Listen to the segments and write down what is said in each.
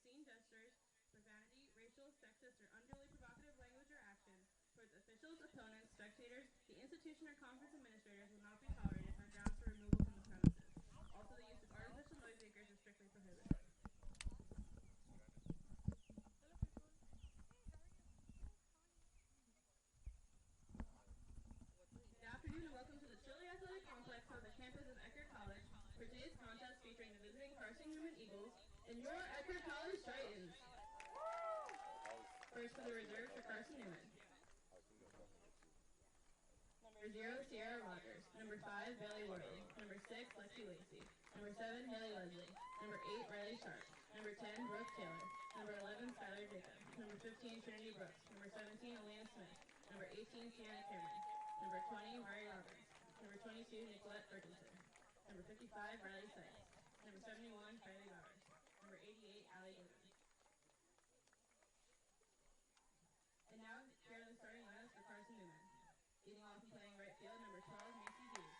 obscene gestures, profanity, racial, sexist, or unduly provocative language or action towards officials, opponents, spectators, the institution, or conference administrators will not be tolerated on grounds for removal from the premises. Also, the use of artificial noise makers is strictly prohibited. Good afternoon and welcome to the Chile Athletic Complex on the campus of Eckerd College for today's contest featuring the visiting Carson-Newman Eagles and your Eckerd College Titans. First for the reserve for Carson-Newman. Number 0, Sierra Rogers. Number 5, Bailey Worley. Number 6, Lexi Lacey. Number 7, Haley Leslie. Number 8, Riley Sharp. Number 10, Brooke Taylor. Number 11, Skylar Jacob. Number 15, Trinity Brooks. Number 17, Elena Smith. Number 18, Sienna Cameron. Number 20, Mari Roberts. Number 22, Nicolette Ferguson. Number 55, Riley Sykes. Number 71, Kylie Bowers. Number 88, Allie Goodman. And now, here are the starting lineups for Carson-Newman. Leading off and playing right field, number 12, Macy Hughes.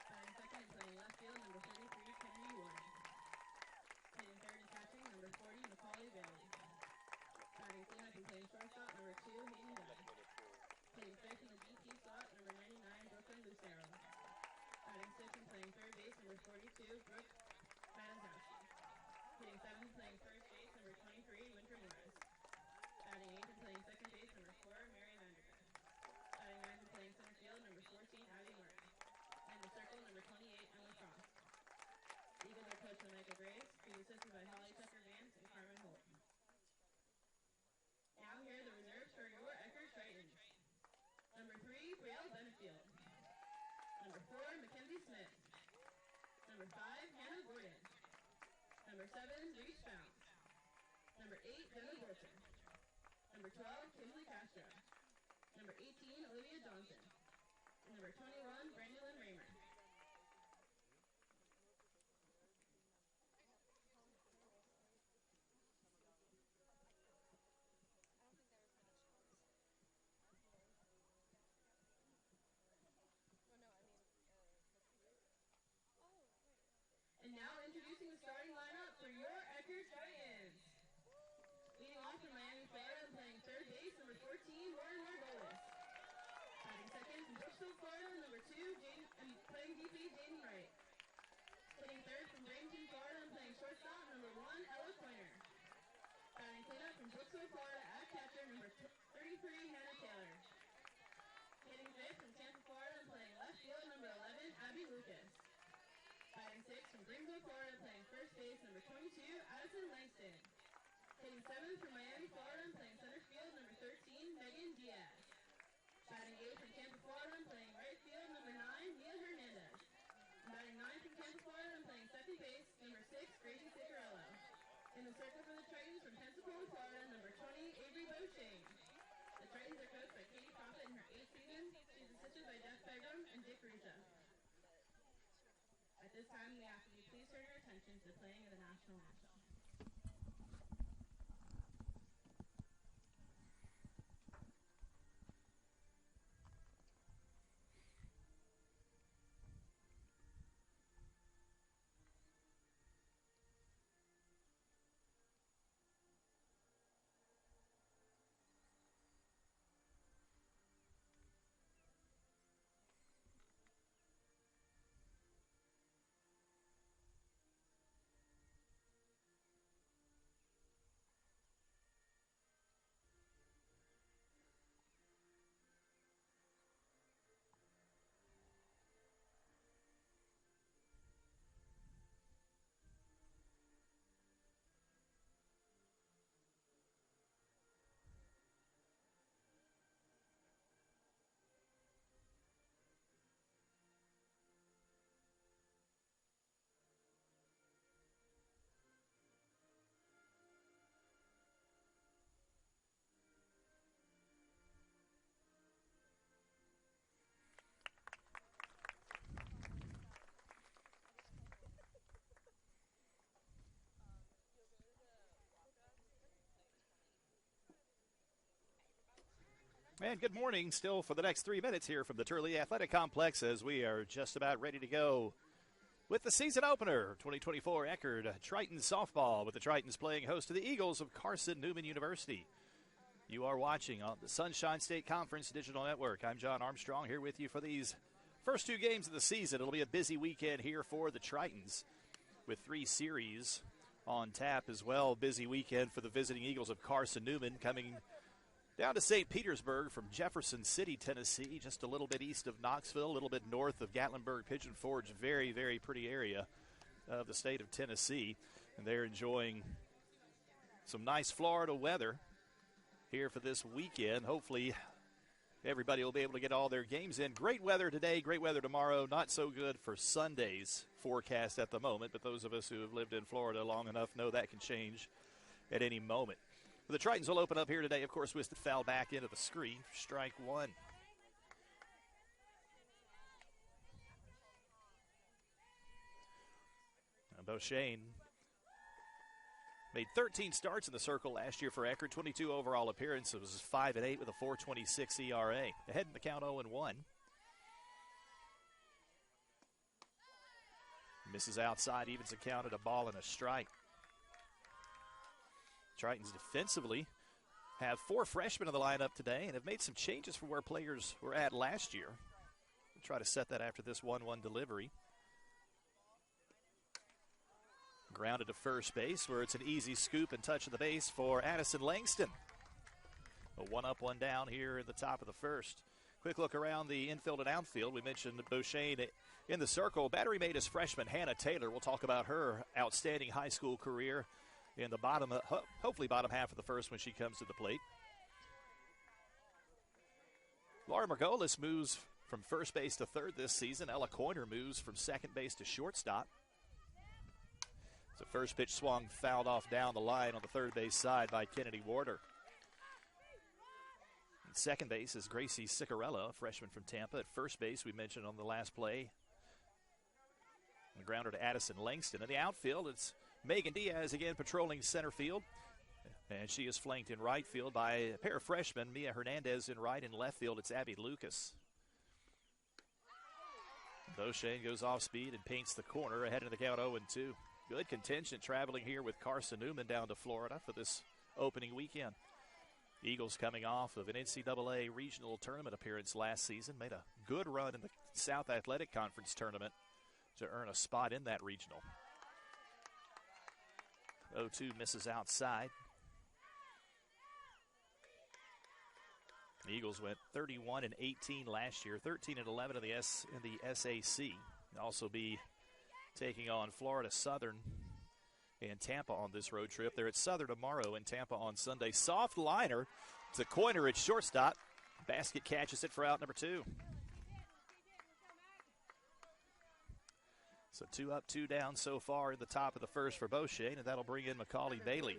Batting second and playing left field, number 33, Kennedy Warren. Hitting third and catching, number 40, Macaulay Bailey. Batting cleanup and playing shortstop, number 2, Hayden Dunn. Hitting fifth in the DP slot, number 99, Brooklyn Lucero. Batting sixth and playing third base, number 42, Brooke Madazowski. Hitting seventh and playing first base, number 23, Winter Morris. Batting eighth and playing second base, number 4, Mary Vandergrift. Batting ninth and playing center field, number 14, Abby Martin. And the circle, number 28, Emma Frost. The Eagles are coached by Michael Graves, who's assisted by Holly Tucker Vance and Carmen Holt. Now here are the reserves for your Eckerd Titans. Number 3, Brielle Benefield. Number 4, Mackenzie Smith. Number 5, Hannah Gordon. Number 7, Reese Founts. Number 8, Jenna Wilson. Number 12, Kinsley Castro. Number 18, Olivia Johnson. And number 21, Brandon Raymer. And now introducing the starting lineup for your Eckerd Titans. Leading off from Miami, Florida, and playing third base, number 14, Lauren Margolis. Batting second from Brooksville, Florida, number 2, and playing DP, Jaden Wright. Hitting third from Bradenton, Florida, and playing shortstop, number 1, Ella Pointer. Batting cleanup from Brooksville, Florida, at catcher, number 33, Hannah Taylor. Hitting fifth from Tampa, Florida, and playing left field, number 11, Abby Lucas. Batting sixth from Greenville, Florida, playing first base, number 22, Addison Langston. Hitting seventh from Miami, Florida, and playing center field, number 13, Megan Diaz. Batting eighth from Tampa, Florida, and playing right field, number 9, Mia Hernandez. And batting ninth from Tampa, Florida, and playing second base, number 6, Gracie Ciccarello. In the circle for the Titans from Pensacola, Florida, number 20, Avery Beauchene. The Titans are coached by Katie Proffitt in her 8th season. She's assisted by Jeff Pegram and Dick Ruja. At this time, we ask that you please turn your attention to the playing of the national anthem. And good morning still for the next 3 minutes here from the Turley Athletic Complex as we are just about ready to go with the season opener, 2024 Eckerd Triton Softball, with the Tritons playing host to the Eagles of Carson-Newman University. You are watching on the Sunshine State Conference Digital Network. I'm John Armstrong here with you for these first two games of the season. It'll be a busy weekend here for the Tritons with 3 series on tap as well. Busy weekend for the visiting Eagles of Carson-Newman, coming down to St. Petersburg from Jefferson City, Tennessee, just a little bit east of Knoxville, a little bit north of Gatlinburg, Pigeon Forge. Very, very pretty area of the state of Tennessee. And they're enjoying some nice Florida weather here for this weekend. Hopefully everybody will be able to get all their games in. Great weather today, great weather tomorrow. Not so good for Sunday's forecast at the moment, but those of us who have lived in Florida long enough know that can change at any moment. The Tritons will open up here today, of course, with the foul back into the screen for strike one. Beauchesne made 13 starts in the circle last year for Eckerd, 22 overall appearances. It was 5-8 with a 4.26 ERA. Ahead in the count 0-1. Misses outside, evens the count at a ball and a strike. Tritons defensively have 4 freshmen in the lineup today and have made some changes from where players were at last year. We'll try to set that after this 1-1 delivery. Grounded to first base, where it's an easy scoop and touch of the base for Addison Langston. A 1-up, 1-down here in the top of the first. Quick look around the infield and outfield. We mentioned Beauchesne in the circle. Battery mate is freshman Hannah Taylor. We'll talk about her outstanding high school career in the bottom, hopefully bottom half of the first when she comes to the plate. Laura Margolis moves from first base to third this season. Ella Coiner moves from second base to shortstop. So first pitch swung, fouled off down the line on the third base side by Kennedy Warder. And second base is Gracie Ciccarella, a freshman from Tampa. At first base, we mentioned on the last play, the grounder to Addison Langston. In the outfield, it's Megan Diaz again patrolling center field. And she is flanked in right field by a pair of freshmen, Mia Hernandez in right. In left field, it's Abby Lucas. Beauchesne goes off speed and paints the corner ahead in the count 0-2. Good contention traveling here with Carson-Newman down to Florida for this opening weekend. Eagles coming off of an NCAA regional tournament appearance last season. Made a good run in the South Athletic Conference tournament to earn a spot in that regional. 0-2 misses outside. The Eagles went 31-18 last year, 13-11 in the SAC. They'll also be taking on Florida Southern and Tampa on this road trip. They're at Southern tomorrow and Tampa on Sunday. Soft liner to Coiner at shortstop. Basket catches it for out number 2. So 2 up, 2 down so far in the top of the first for Beauchesne, and that'll bring in Macaulay Bailey.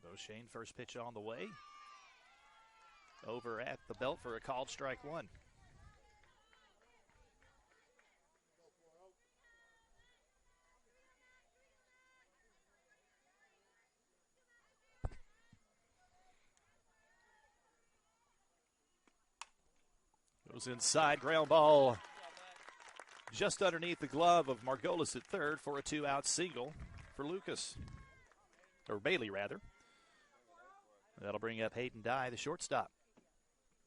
Beauchesne, first pitch on the way. Over at the belt for a called strike 1. Goes inside, ground ball just underneath the glove of Margolis at third for a 2-out single for Lucas, or Bailey rather. That'll bring up Hayden Dye, the shortstop.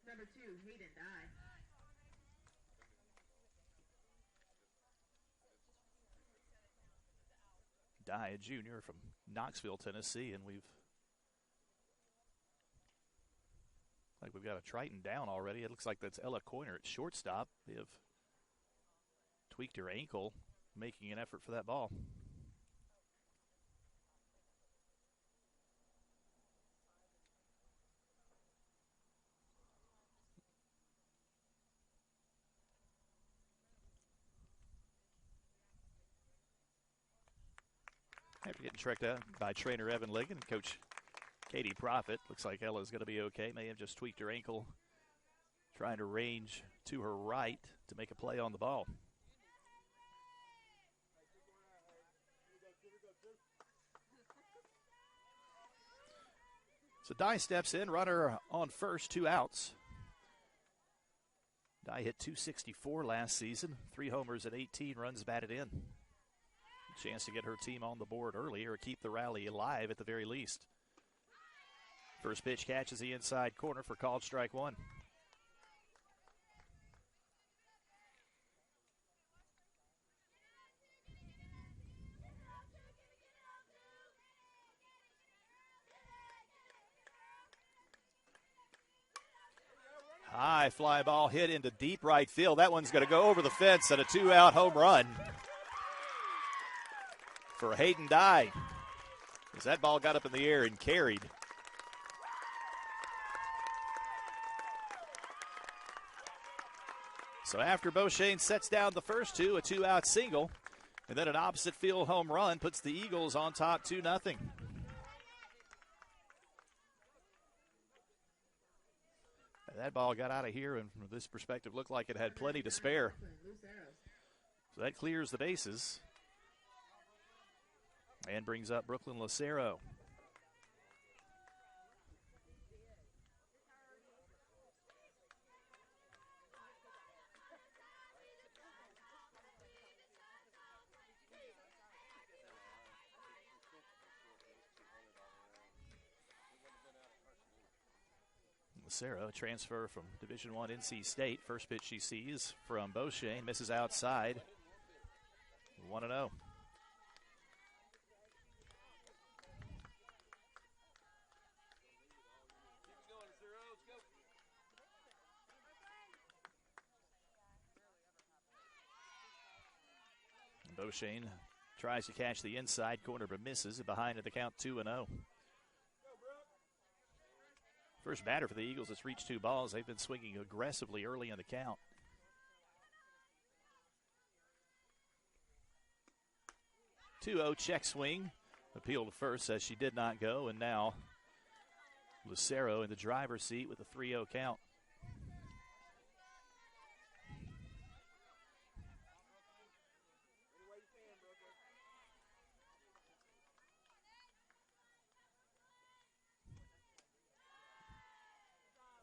Number 2, Hayden Dye. Dye, a junior from Knoxville, Tennessee, and we've got a Triton down already. It looks like that's Ella Coiner at shortstop. They have tweaked her ankle, making an effort for that ball. After getting checked out by trainer Evan Ligon and Coach Katie Profit, looks like Ella's going to be okay. May have just tweaked her ankle, trying to range to her right to make a play on the ball. So Dye steps in, runner on first, 2 outs. Dye hit .264 last season, 3 homers and 18 runs batted in. Chance to get her team on the board early or keep the rally alive at the very least. First pitch catches the inside corner for called strike 1. High fly ball hit into deep right field. That one's going to go over the fence and a 2-out home run for Hayden Dye, as that ball got up in the air and carried. So after Beauchene sets down the first 2, a 2-out single, and then an opposite field home run puts the Eagles on top 2-0. That ball got out of here, and from this perspective, looked like it had plenty to spare. So that clears the bases and brings up Brooklyn Lucero. Lucero, transfer from Division I NC State. First pitch she sees from Beauchene, misses outside. 1-0. Beauchene tries to catch the inside corner but misses. Behind at the count 2-0. First batter for the Eagles that's reached 2 balls. They've been swinging aggressively early in the count. 2-0 check swing. Appeal to first says she did not go, and now Lucero in the driver's seat with a 3-0 count.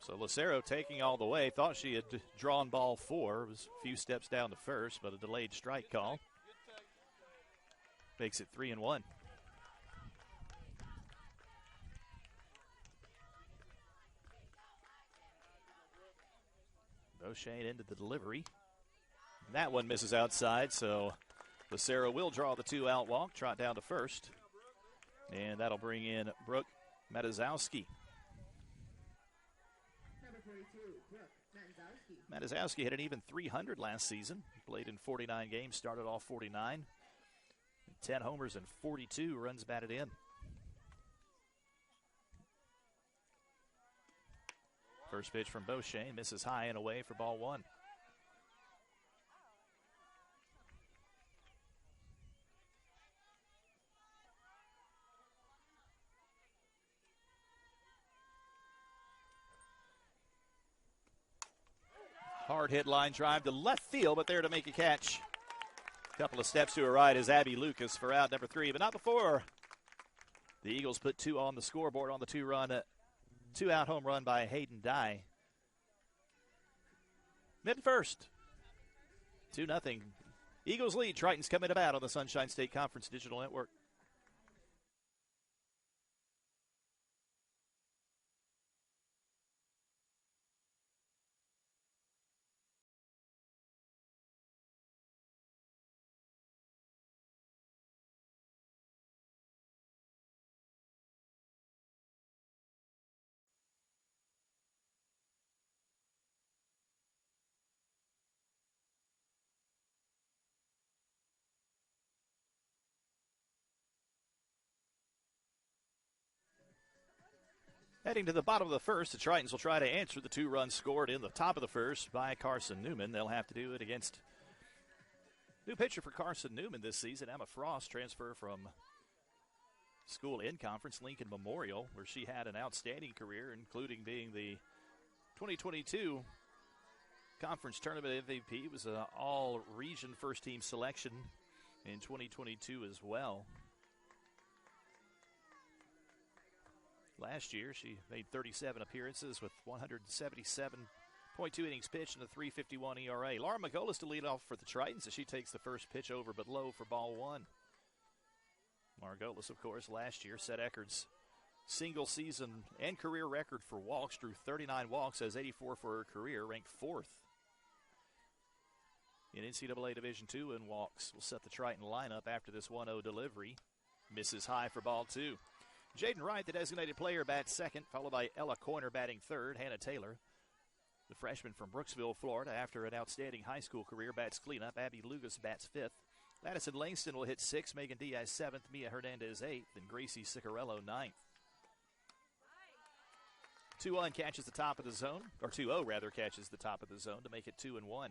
So Lucero taking all the way. Thought she had drawn ball 4. It was a few steps down to first, but a delayed strike call makes it 3-1. Beauchene into the delivery. That one misses outside, so Lucero will draw the 2-out walk, trot down to first. And that'll bring in Brooke Matazowski. Matazowski hit an even .300 last season. Played in 49 games, started off 49. 10 homers and 42 runs batted in. First pitch from Beauchene, misses high and away for ball 1. Hard hit line drive to left field, but there to make a catch. A couple of steps to her right is Abby Lucas for out number 3, but not before the Eagles put 2 on the scoreboard on the 2-out home run by Hayden Dye. Mid first. 2-0. Eagles lead. Triton's coming to bat on the Sunshine State Conference Digital Network. Heading to the bottom of the first, the Tritons will try to answer the 2 runs scored in the top of the first by Carson-Newman. They'll have to do it against new pitcher for Carson-Newman this season, Emma Frost, transfer from school in conference, Lincoln Memorial, where she had an outstanding career, including being the 2022 conference tournament MVP. It was an all-region first-team selection in 2022 as well. Last year, she made 37 appearances with 177.2 innings pitched and a 3.51 ERA. Laura Magolas to lead off for the Tritons as she takes the first pitch over but low for ball one. Margolis, of course, last year set Eckerd's single season and career record for walks, drew 39 walks, has 84 for her career, ranked 4th in NCAA Division II in walks. Will set the Triton lineup after this 1-0 delivery. Misses high for ball two. Jaden Wright, the designated player, bats second, followed by Ella Coyner batting third. Hannah Taylor, the freshman from Brooksville, Florida, after an outstanding high school career, bats cleanup. Abby Lugas bats fifth. Madison Langston will hit sixth. Megan Diaz seventh. Mia Hernandez eighth. And Gracie Ciccarello ninth. 2-1 catches the top of the zone, or 2-0 rather catches the top of the zone to make it 2-1.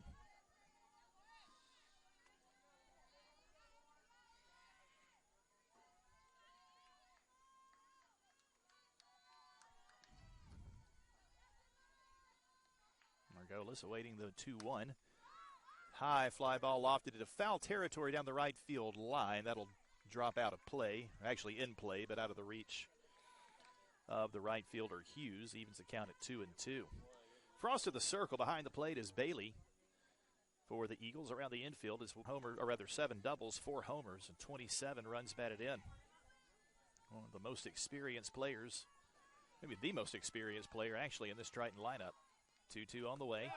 Margolis awaiting the 2-1. High fly ball lofted into foul territory down the right field line. That'll drop out of play, actually in play, but out of the reach of the right fielder Hughes. Evens the count at 2-2. Across to the circle behind the plate is Bailey for the Eagles. Around the infield is 7 doubles, 4 homers, and 27 runs batted in. One of the most experienced players, maybe the most experienced player actually in this Triton lineup. 2-2 on the way.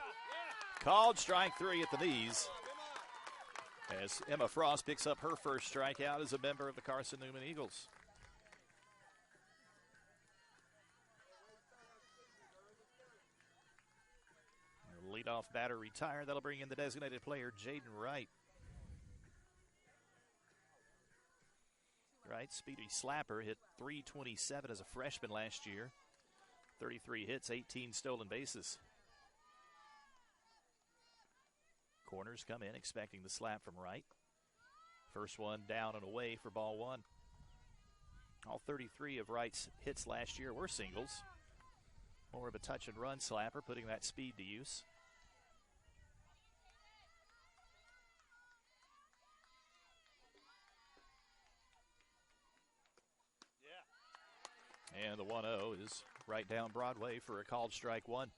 Called strike three at the knees as Emma Frost picks up her first strikeout as a member of the Carson-Newman Eagles. Leadoff batter retired. That'll bring in the designated player, Jaden Wright. Wright, speedy slapper, hit .327 as a freshman last year. 33 hits, 18 stolen bases. Corners come in expecting the slap from Wright. First one down and away for ball one. All 33 of Wright's hits last year were singles. More of a touch and run slapper, putting that speed to use. And the 1-0 is right down Broadway for a called strike one.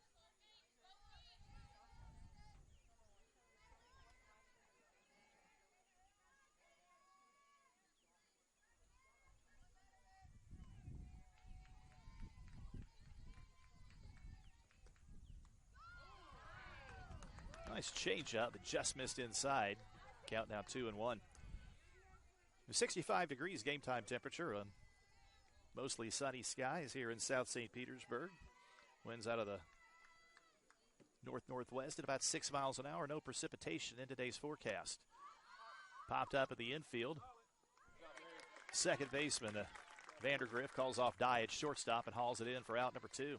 Nice changeup, but just missed inside. Count now 2-1. 65 degrees game time temperature on mostly sunny skies here in South St. Petersburg. Winds out of the north-northwest at about 6 miles an hour. No precipitation in today's forecast. Popped up at the infield. Second baseman Vandergriff calls off Dye at shortstop and hauls it in for out number 2.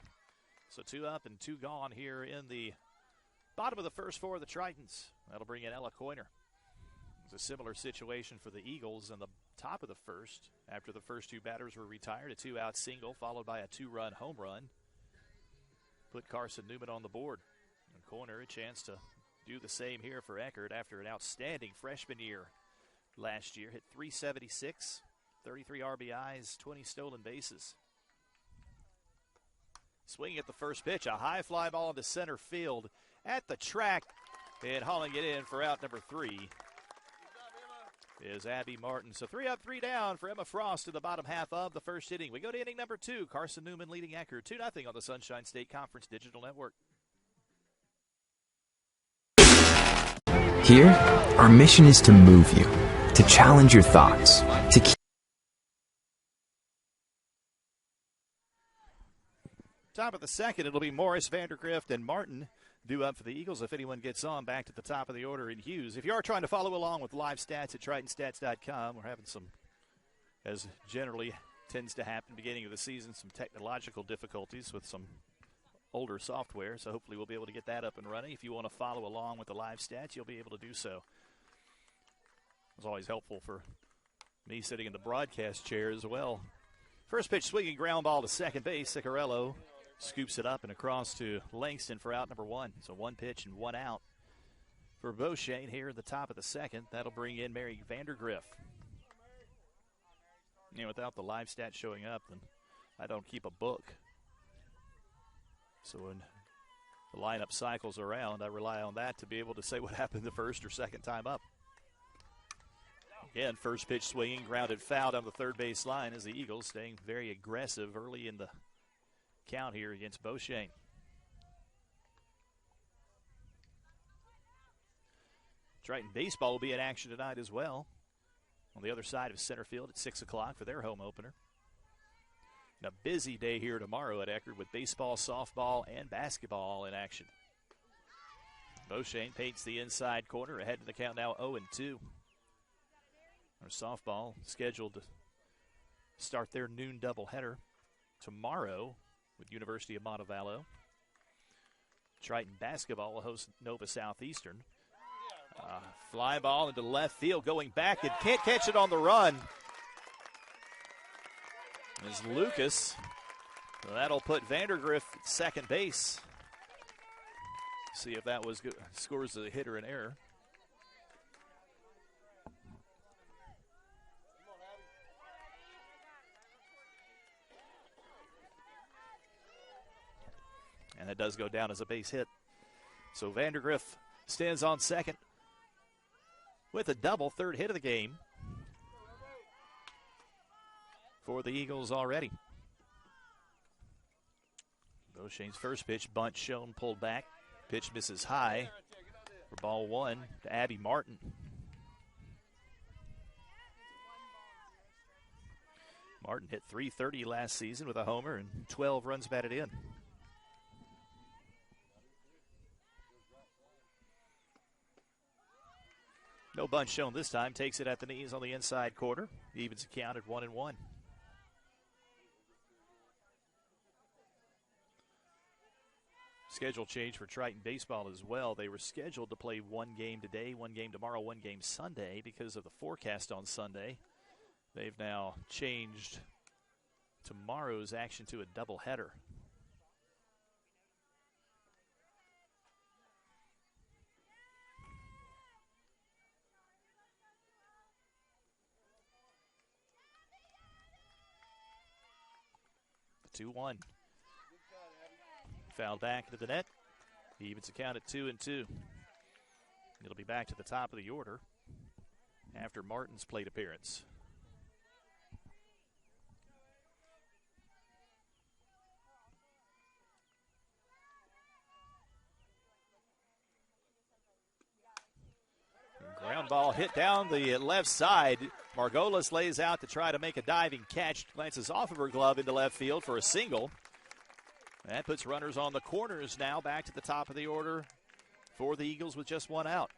So 2 up and 2 gone here in the bottom of the first 4 of the Tritons. That'll bring in Ella Coyner. It's a similar situation for the Eagles in the top of the first. After the first 2 batters were retired, a 2-out single followed by a 2-run home run put Carson-Newman on the board. And Coyner a chance to do the same here for Eckerd after an outstanding freshman year last year. Hit .376, 33 RBIs, 20 stolen bases. Swinging at the first pitch, a high fly ball into center field at the track, and hauling it in for out number 3 is Abby Martin. So 3 up, 3 down for Emma Frost in the bottom half of the first inning. We go to inning number 2. Carson-Newman leading Eckerd 2-0 on the Sunshine State Conference Digital Network. Here, our mission is to move you, to challenge your thoughts, to keep. Top of the second, it'll be Morris, Vandergrift, and Martin due up for the Eagles. If anyone gets on, back to the top of the order in Hughes. If you are trying to follow along with live stats at TritonStats.com, we're having some, as generally tends to happen beginning of the season, some technological difficulties with some older software. So hopefully we'll be able to get that up and running. If you want to follow along with the live stats, you'll be able to do so. It's always helpful for me sitting in the broadcast chair as well. First pitch swinging ground ball to second base. Ciccarello scoops it up and across to Langston for out number 1. So 1 pitch and 1 out for Beauchene here at the top of the second. That'll bring in Mary Vandergriff. And without the live stat showing up, then I don't keep a book. So when the lineup cycles around, I rely on that to be able to say what happened the first or second time up. Again, first pitch swinging, grounded foul down the third base line as the Eagles staying very aggressive early in the count here against Beauchene. Triton baseball will be in action tonight as well on the other side of center field at 6 o'clock for their home opener. And a busy day here tomorrow at Eckerd with baseball, softball, and basketball in action. Beauchene paints the inside corner, ahead in the count now 0-2. Our softball scheduled to start their noon doubleheader tomorrow with University of Montevallo. Triton basketball will host Nova Southeastern. Fly ball into left field, going back and can't catch it on the run. Is Lucas. So that'll put Vandergriff at second base. See if that was good. Scores a hit or an error. And that does go down as a base hit. So Vandergriff stands on second with a double, third hit of the game for the Eagles already. Beauchene's first pitch, bunt shown, pulled back. Pitch misses high for ball one to Abby Martin. Martin hit .330 last season with a homer and 12 runs batted in. No bunt shown this time. Takes it at the knees on the inside corner. Evens the count at 1-1. Schedule change for Triton baseball as well. They were scheduled to play one game today, one game tomorrow, one game Sunday because of the forecast on Sunday. They've now changed tomorrow's action to a doubleheader. The 2-1. Fouled back into the net. He evens the count at 2-2. It'll be back to the top of the order after Martin's plate appearance. Ground ball hit down the left side. Margolis lays out to try to make a diving catch. Glances off of her glove into left field for a single. That puts runners on the corners now, back to the top of the order for the Eagles with just one out.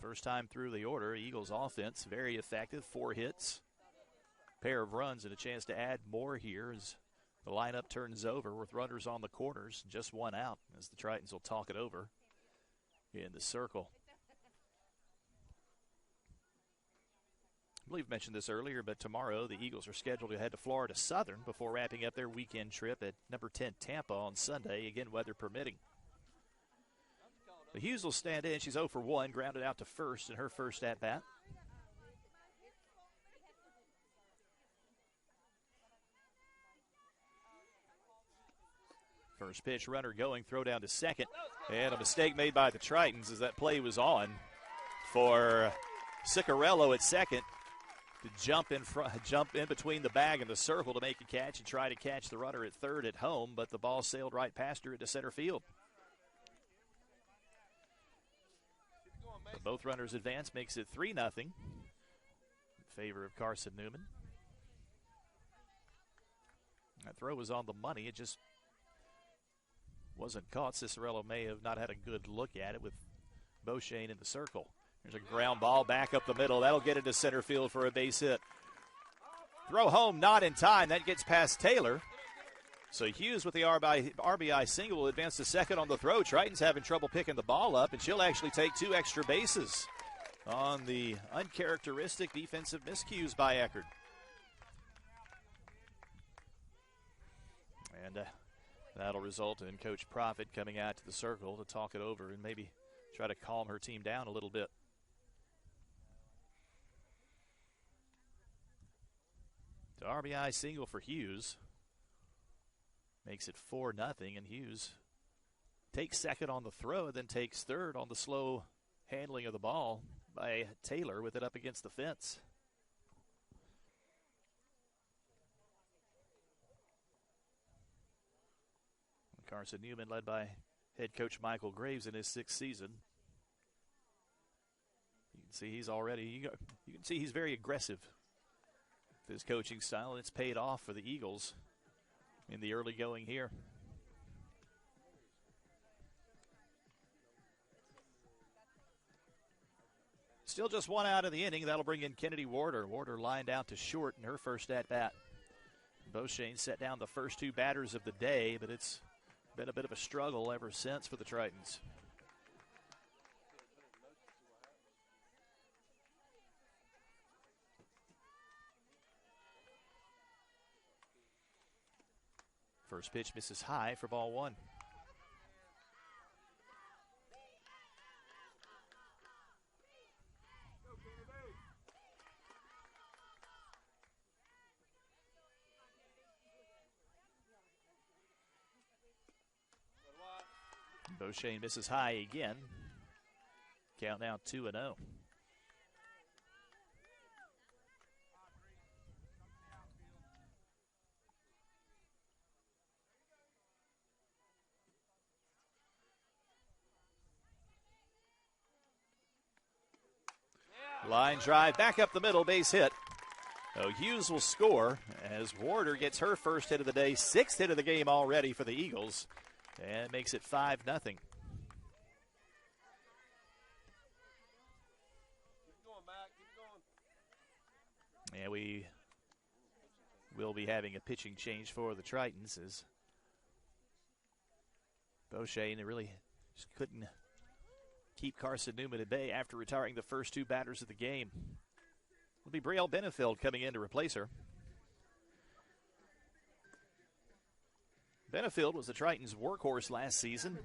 First time through the order, Eagles offense very effective. 4 hits, pair of runs, and a chance to add more here as the lineup turns over with runners on the corners. Just one out as the Tritons will talk it over in the circle. I believe I mentioned this earlier, but tomorrow the Eagles are scheduled to head to Florida Southern before wrapping up their weekend trip at number 10 Tampa on Sunday, again weather permitting. The Hughes will stand in. She's 0 for 1, grounded out to first in her first at-bat. First pitch, runner going, throw down to second. And a mistake made by the Tritons as that play was on for Ciccarello at second to jump in between the bag and the circle to make a catch and try to catch the runner at third at home, but the ball sailed right past her into center field. But both runners advance, makes it 3-0 in favor of Carson-Newman. That throw was on the money. It just wasn't caught. Ciccarello may have not had a good look at it with Beauchene in the circle. There's a ground ball back up the middle. That'll get into center field for a base hit. Throw home, not in time. That gets past Taylor. So Hughes with the RBI single will advance to second on the throw. Triton's having trouble picking the ball up, and she'll actually take 2 extra bases on the uncharacteristic defensive miscues by Eckerd. And that'll result in Coach Profit coming out to the circle to talk it over and maybe try to calm her team down a little bit. RBI single for Hughes. Makes it 4-0, and Hughes takes second on the throw, and then takes third on the slow handling of the ball by Taylor with it up against the fence. Carson-Newman led by head coach Michael Graves in his 6th season. You can see he's very aggressive with his coaching style, and it's paid off for the Eagles in the early going here. Still just one out of the inning. That'll bring in Kennedy Warder. Warder lined out to short in her first at-bat. Beauchene set down the first 2 batters of the day, but it's been a bit of a struggle ever since for the Tritons. First pitch misses high for ball 1. Beauchene misses high again. Count now 2-0. Line drive back up the middle, base hit. So Hughes will score as Warder gets her first hit of the day, 6th hit of the game already for the Eagles, and makes it 5-0. And we will be having a pitching change for the Tritons as Beauchene really just couldn't keep Carson-Newman at bay after retiring the first 2 batters of the game. It'll be Brielle Benefield coming in to replace her. Benefield was the Tritons' workhorse last season.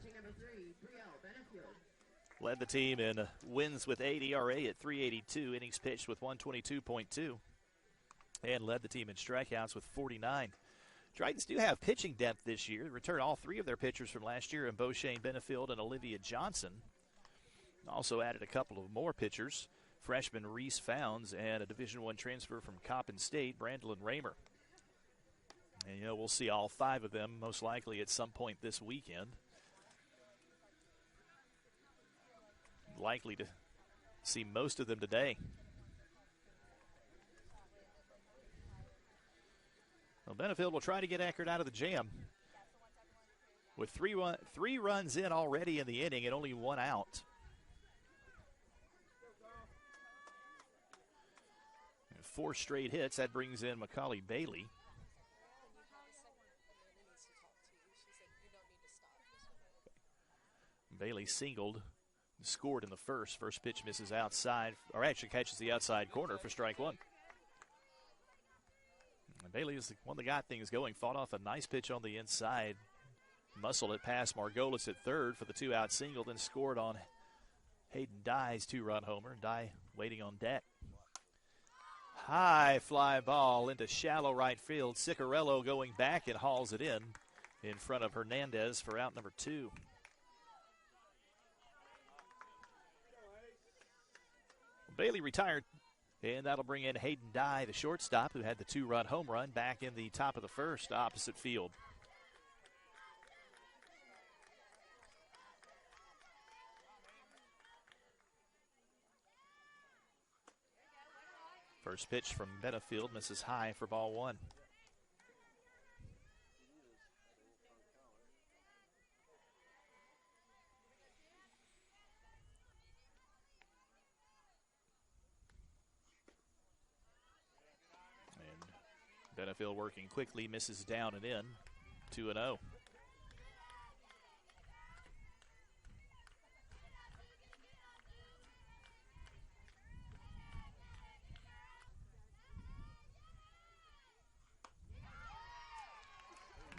Led the team in wins with 8, ERA at 3.82, innings pitched with 122.2, and led the team in strikeouts with 49. Tritons do have pitching depth this year. They returned all 3 of their pitchers from last year in Beauchene, Benefield, and Olivia Johnson. Also added a couple of more pitchers, freshman Reese Founds and a Division I transfer from Coppin State, Brandolyn Raymer. And, we'll see all 5 of them most likely at some point this weekend. Likely to see most of them today. Well, Benefield will try to get Eckerd out of the jam. With 3 runs in already in the inning and only 1 out. And 4 straight hits, that brings in Macaulay Bailey. Bailey singled, scored in the first. First pitch misses outside, or actually catches the outside corner for strike 1. And Bailey is the one that got things going. Fought off a nice pitch on the inside. Muscled it past Margolis at third for the 2-out single, then scored on Hayden Dye's 2-run homer. Dye waiting on deck. High fly ball into shallow right field. Ciccarello going back and hauls it in front of Hernandez for out number 2. Bailey retired, and that'll bring in Hayden Dye, the shortstop, who had the 2-run home run back in the top of the first, opposite field. First pitch from Benefield misses high for ball 1. Benefield working quickly, misses down and in, 2-0.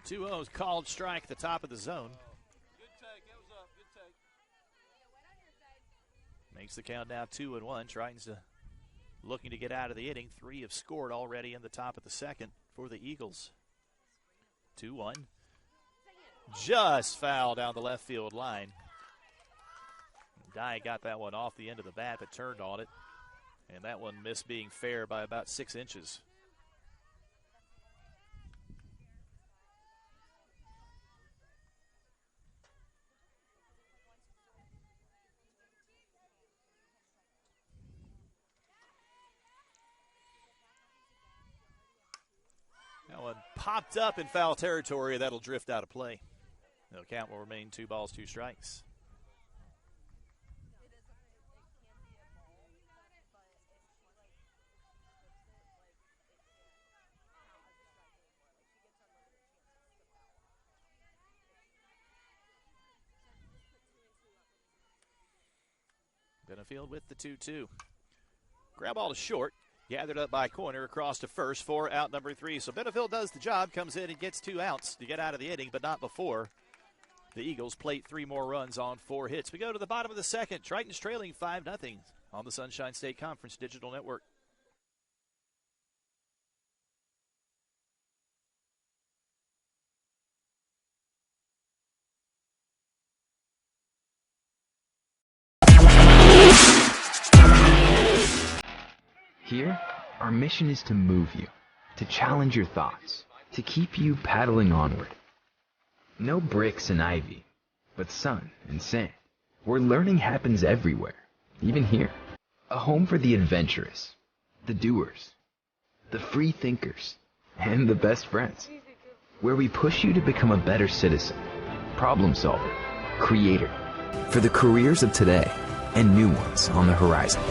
Two O's called strike at the top of the zone. Good take, that was up, good take. Makes the count now 2-1. Tritons looking to get out of the inning. 3 have scored already in the top of the second for the Eagles. 2-1. Just foul down the left field line. Dye got that one off the end of the bat, but turned on it. And that one missed being fair by about 6 inches. That one popped up in foul territory. That'll drift out of play. The count will remain 2 balls, 2 strikes. Benefield with the 2-2. Grab ball to short. Gathered up by Corner across to first for out number 3. So Benefield does the job, comes in and gets 2 outs to get out of the inning, but not before the Eagles plate 3 more runs on 4 hits. We go to the bottom of the second. Triton's trailing 5-0 on the Sunshine State Conference Digital Network. Here, our mission is to move you, to challenge your thoughts, to keep you paddling onward. No bricks and ivy, but sun and sand, where learning happens everywhere, even here. A home for the adventurous, the doers, the free thinkers, and the best friends. Where we push you to become a better citizen, problem solver, creator. For the careers of today and new ones on the horizon.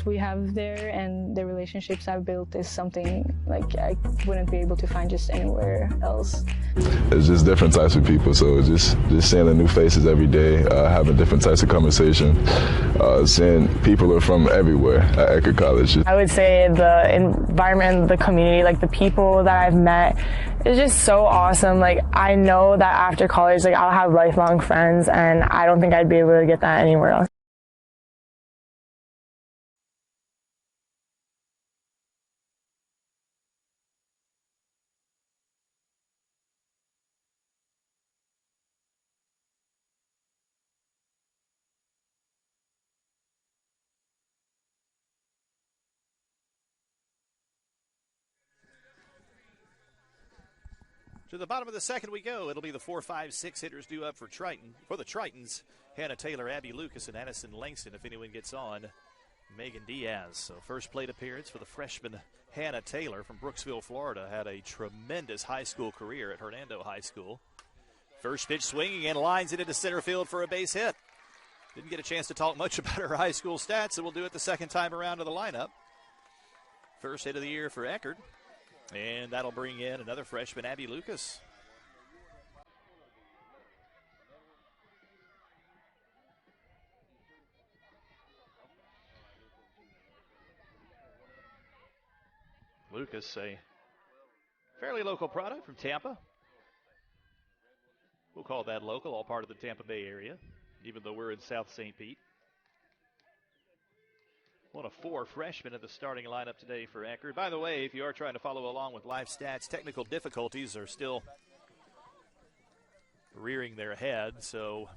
We have there, and the relationships I've built is something like I wouldn't be able to find just anywhere else. It's just different types of people, so just seeing the new faces every day, having different types of conversation, seeing people are from everywhere at Eckerd College. I would say the environment, the community, like the people that I've met, is just so awesome. Like I know that after college, like I'll have lifelong friends, and I don't think I'd be able to get that anywhere else. To the bottom of the second we go. It'll be the 4, 5, 6 hitters due up for Triton. For the Tritons, Hannah Taylor, Abby Lucas, and Addison Langston. If anyone gets on, Megan Diaz. So first plate appearance for the freshman Hannah Taylor from Brooksville, Florida. Had a tremendous high school career at Hernando High School. First pitch swinging and lines it into center field for a base hit. Didn't get a chance to talk much about her high school stats, so we'll do it the second time around to the lineup. First hit of the year for Eckerd. And that'll bring in another freshman, Abby Lucas. Lucas, a fairly local product from Tampa. We'll call that local, all part of the Tampa Bay area, even though we're in South St. Pete. One of 4 freshmen at the starting lineup today for Eckerd. By the way, if you are trying to follow along with live stats, technical difficulties are still rearing their head, so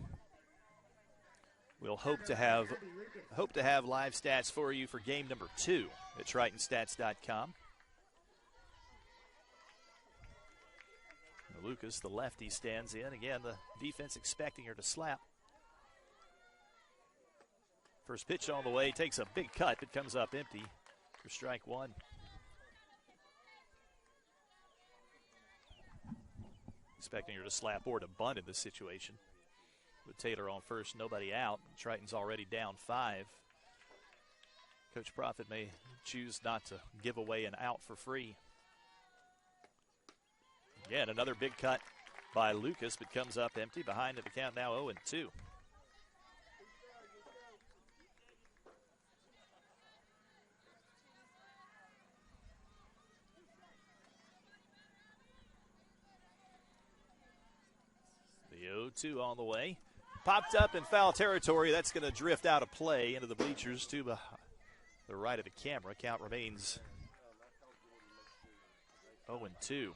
we'll hope to have live stats for you for game number 2 at TritonStats.com. Lucas, the lefty, stands in. Again, the defense expecting her to slap. First pitch on the way, takes a big cut, but comes up empty for strike 1. Expecting her to slap or to bunt in this situation. With Taylor on first, nobody out. Triton's already down 5. Coach Profit may choose not to give away an out for free. Again, another big cut by Lucas, but comes up empty. Behind the count now 0-2. The 0-2 on the way. Popped up in foul territory. That's going to drift out of play into the bleachers to the right of the camera. Count remains 0-2.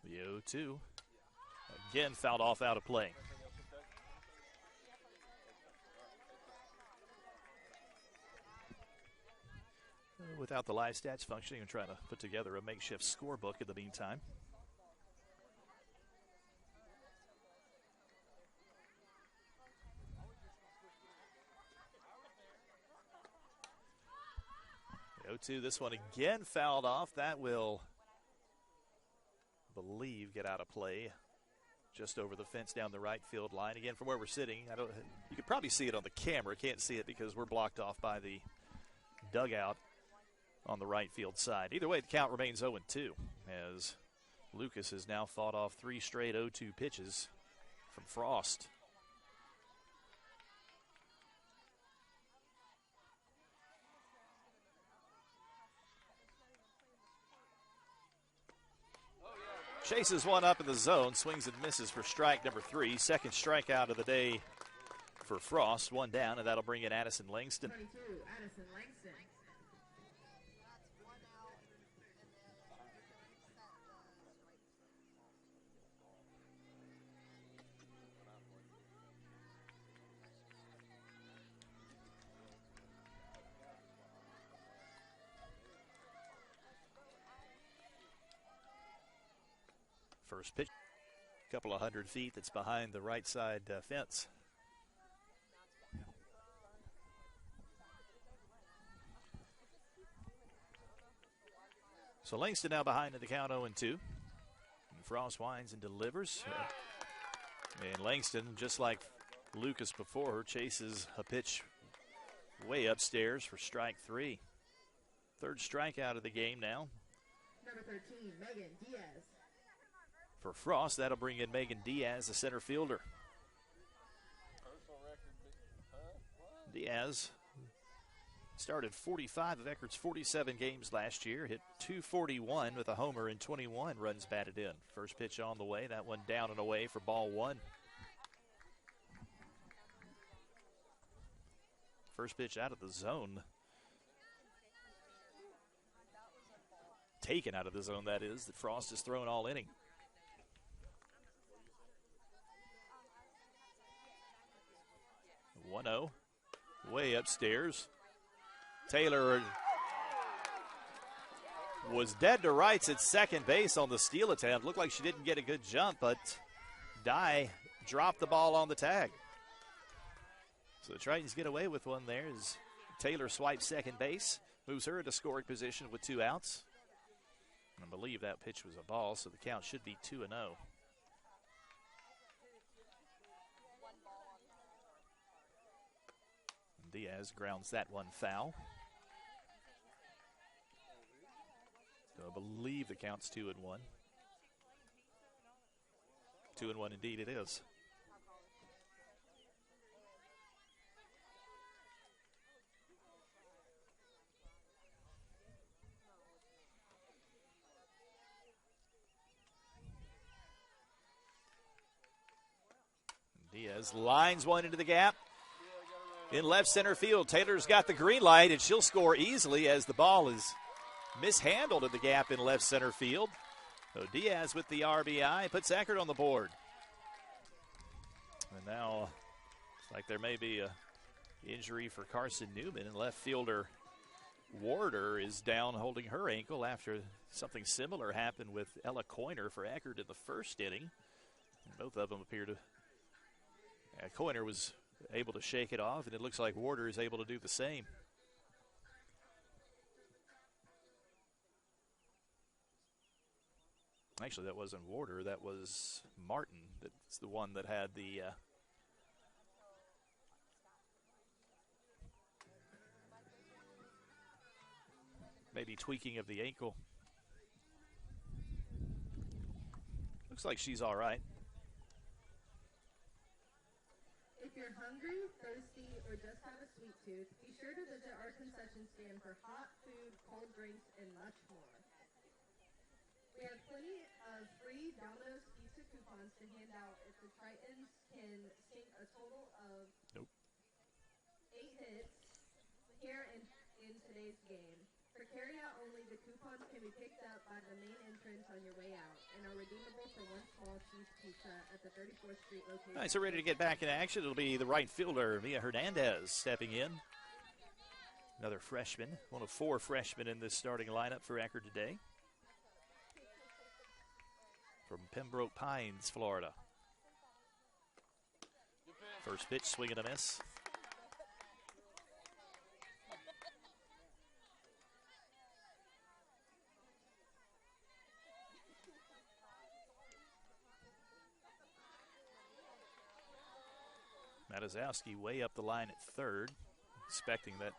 The 0-2. Again, fouled off out of play. Without the live stats functioning, I'm trying to put together a makeshift scorebook in the meantime. The 0-2, this one again fouled off. That will, I believe, get out of play. Just over the fence down the right field line. Again, from where we're sitting, you could probably see it on the camera. Can't see it because we're blocked off by the dugout on the right field side. Either way, the count remains 0-2 as Lucas has now fought off 3 straight 0-2 pitches from Frost. Chases one up in the zone, swings and misses for strike number 3. Second strikeout of the day for Frost. One down, and that'll bring in Addison Langston. 22, Addison Langston. First pitch, a couple of 100 feet. That's behind the right side fence. So Langston now behind in the count 0-2. And Frost winds and delivers. And Langston, just like Lucas before her, chases a pitch way upstairs for strike 3. Third strikeout of the game now. Number 13, Megan Diaz. For Frost, that'll bring in Megan Diaz, the center fielder. Diaz started 45 of Eckerd's 47 games last year, hit .241 with a homer and 21 runs batted in. First pitch on the way, that one down and away for ball 1. First pitch out of the zone. Taken out of the zone, that is, that Frost has thrown all inning. 1-0, way upstairs. Taylor was dead to rights at second base on the steal attempt. Looked like she didn't get a good jump, but Dye dropped the ball on the tag. So the Tritons get away with one there as Taylor swipes second base, moves her into scoring position with 2 outs. I believe that pitch was a ball, so the count should be 2-0. Diaz grounds that one foul. So I believe the count's 2-1. 2-1 indeed it is. Diaz lines one into the gap. In left center field, Taylor's got the green light, and she'll score easily as the ball is mishandled in the gap in left center field. So Diaz with the RBI puts Eckerd on the board. And now it's like there may be a injury for Carson-Newman, and left fielder Warder is down holding her ankle after something similar happened with Ella Coiner for Eckerd in the first inning. And both of them appear to... Coiner was able to shake it off, and it looks like Warder is able to do the same. Actually, that wasn't Warder. That was Martin. That's the one that had the maybe tweaking of the ankle. Looks like she's all right. If you're hungry, thirsty, or just have a sweet tooth, be sure to visit our concession stand for hot food, cold drinks, and much more. We have plenty of free Domino's pizza coupons to hand out if the Tritons can sink a total of 8 hits here in today's game. For carry-out only, the coupons can be picked up by the main entrance on your way out and are redeemable for one small cheese pizza at the 34th Street location. All right, so ready to get back in action. It'll be the right fielder, Mia Hernandez, stepping in. Another freshman, one of 4 freshmen in this starting lineup for Eckerd today. From Pembroke Pines, Florida. First pitch, swing and a miss. Matazowski way up the line at third, expecting that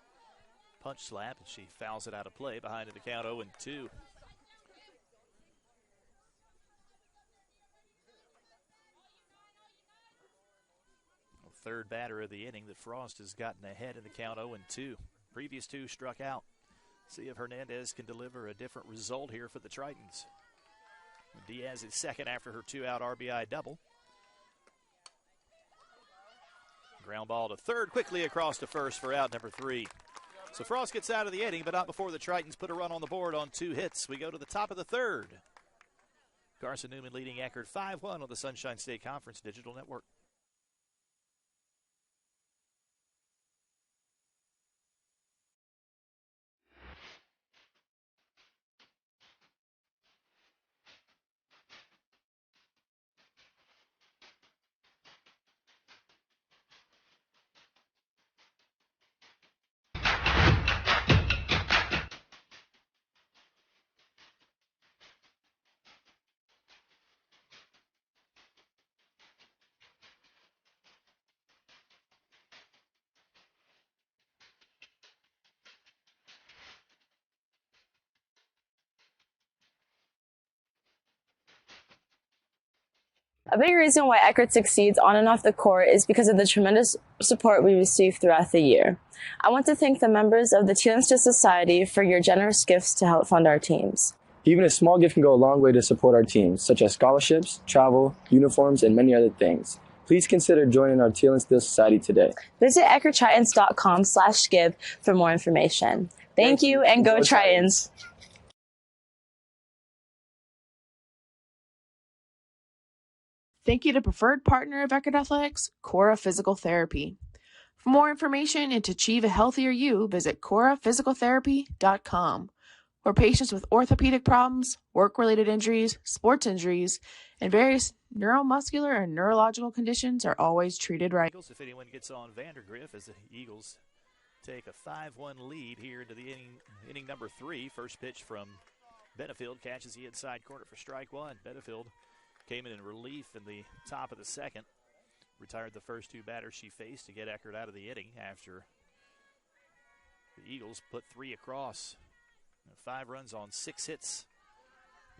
punch slap, and she fouls it out of play behind the count 0-2. Third batter of the inning that Frost has gotten ahead in the count 0-2. Previous 2 struck out. See if Hernandez can deliver a different result here for the Tritons. Diaz is second after her 2-out RBI double. Ground ball to third, quickly across to first for out number 3. So Frost gets out of the inning, but not before the Tritons put a run on the board on 2 hits. We go to the top of the third. Carson-Newman leading Eckerd 5-1 on the Sunshine State Conference Digital Network. A big reason why Eckerd succeeds on and off the court is because of the tremendous support we receive throughout the year. I want to thank the members of the Teal-Insta Society for your generous gifts to help fund our teams. Even a small gift can go a long way to support our teams, such as scholarships, travel, uniforms, and many other things. Please consider joining our Teal-Insta Society today. Visit EckerdTritons.com/give for more information. Thank you, and go Tritons! Thank you to preferred partner of Eckerd Athletics, Cora Physical Therapy. For more information and to achieve a healthier you, visit coraphysicaltherapy.com, where patients with orthopedic problems, work-related injuries, sports injuries, and various neuromuscular and neurological conditions are always treated right. If anyone gets on Vandergriff, as the Eagles take a 5-1 lead here into the inning number 3. First pitch from Benefield catches the inside corner for strike 1. Benefield came in relief in the top of the second. Retired the first 2 batters she faced to get Eckerd out of the inning after the Eagles put 3 across. 5 runs on 6 hits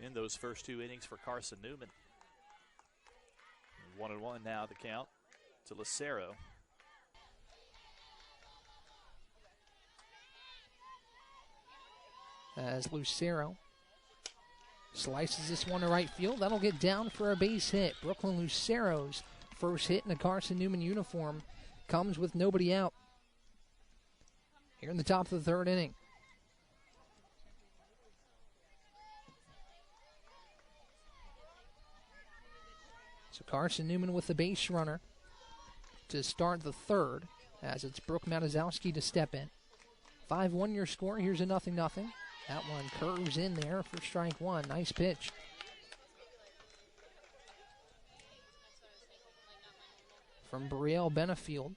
in those first 2 innings for Carson-Newman. 1-1 now the count to Lucero. As Lucero slices this one to right field. That'll get down for a base hit. Brooklyn Lucero's first hit in a Carson-Newman uniform comes with nobody out here in the top of the 3rd inning. So Carson-Newman with the base runner to start the 3rd, as it's Brooke Matazowski to step in. 5-1 your score. Here's a 0-0. That one curves in there for strike 1. Nice pitch. From Brielle Benefield.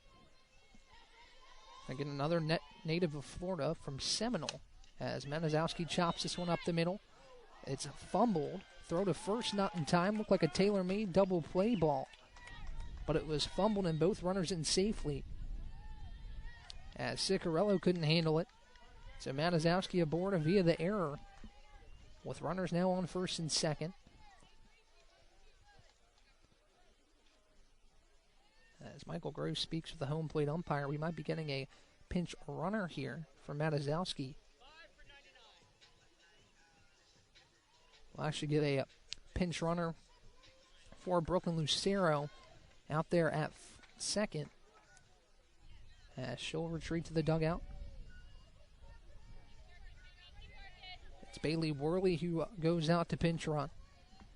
Again, another native of Florida from Seminole, as Matazowski chops this one up the middle. It's fumbled. Throw to first, not in time. Looked like a tailor-made double play ball. But it was fumbled and both runners in safely, as Ciccarello couldn't handle it. So Matazowski aboard via the error, with runners now on first and second. As Michael Groves speaks with the home plate umpire, we might be getting a pinch runner here for Matazowski. We'll actually get a pinch runner for Brooklyn Lucero out there at second. As she'll retreat to the dugout. It's Bailey Worley who goes out to pinch run.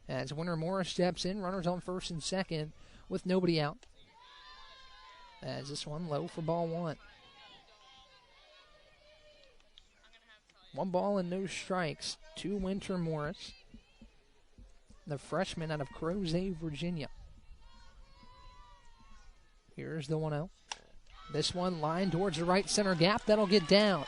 As Winter Morris steps in, runners on first and second with nobody out. As this one low for ball one. 1 ball and no strikes to Winter Morris, the freshman out of Crozet, Virginia. Here's the 1-0. This one lined towards the right center gap. That'll get down.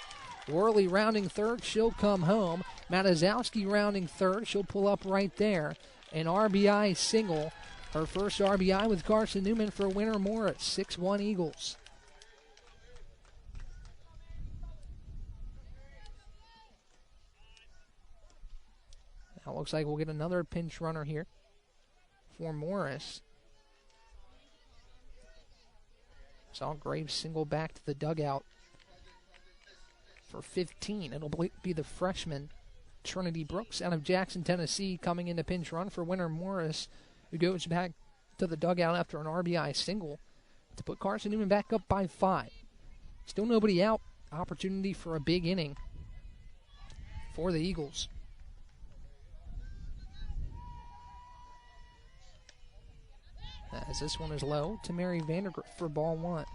Worley rounding third. She'll come home. Matazowski rounding third. She'll pull up right there. An RBI single. Her first RBI with Carson-Newman for Winter Morris. 6-1 Eagles. Now looks like we'll get another pinch runner here for Morris. Saw Graves single back to the dugout for 15. It'll be the freshman Trinity Brooks out of Jackson, Tennessee, coming into pinch run for Winter Morris, who goes back to the dugout after an RBI single to put Carson-Newman back up by 5. Still nobody out. Opportunity for a big inning for the Eagles. As this one is low to Mary Vandergrift for ball one.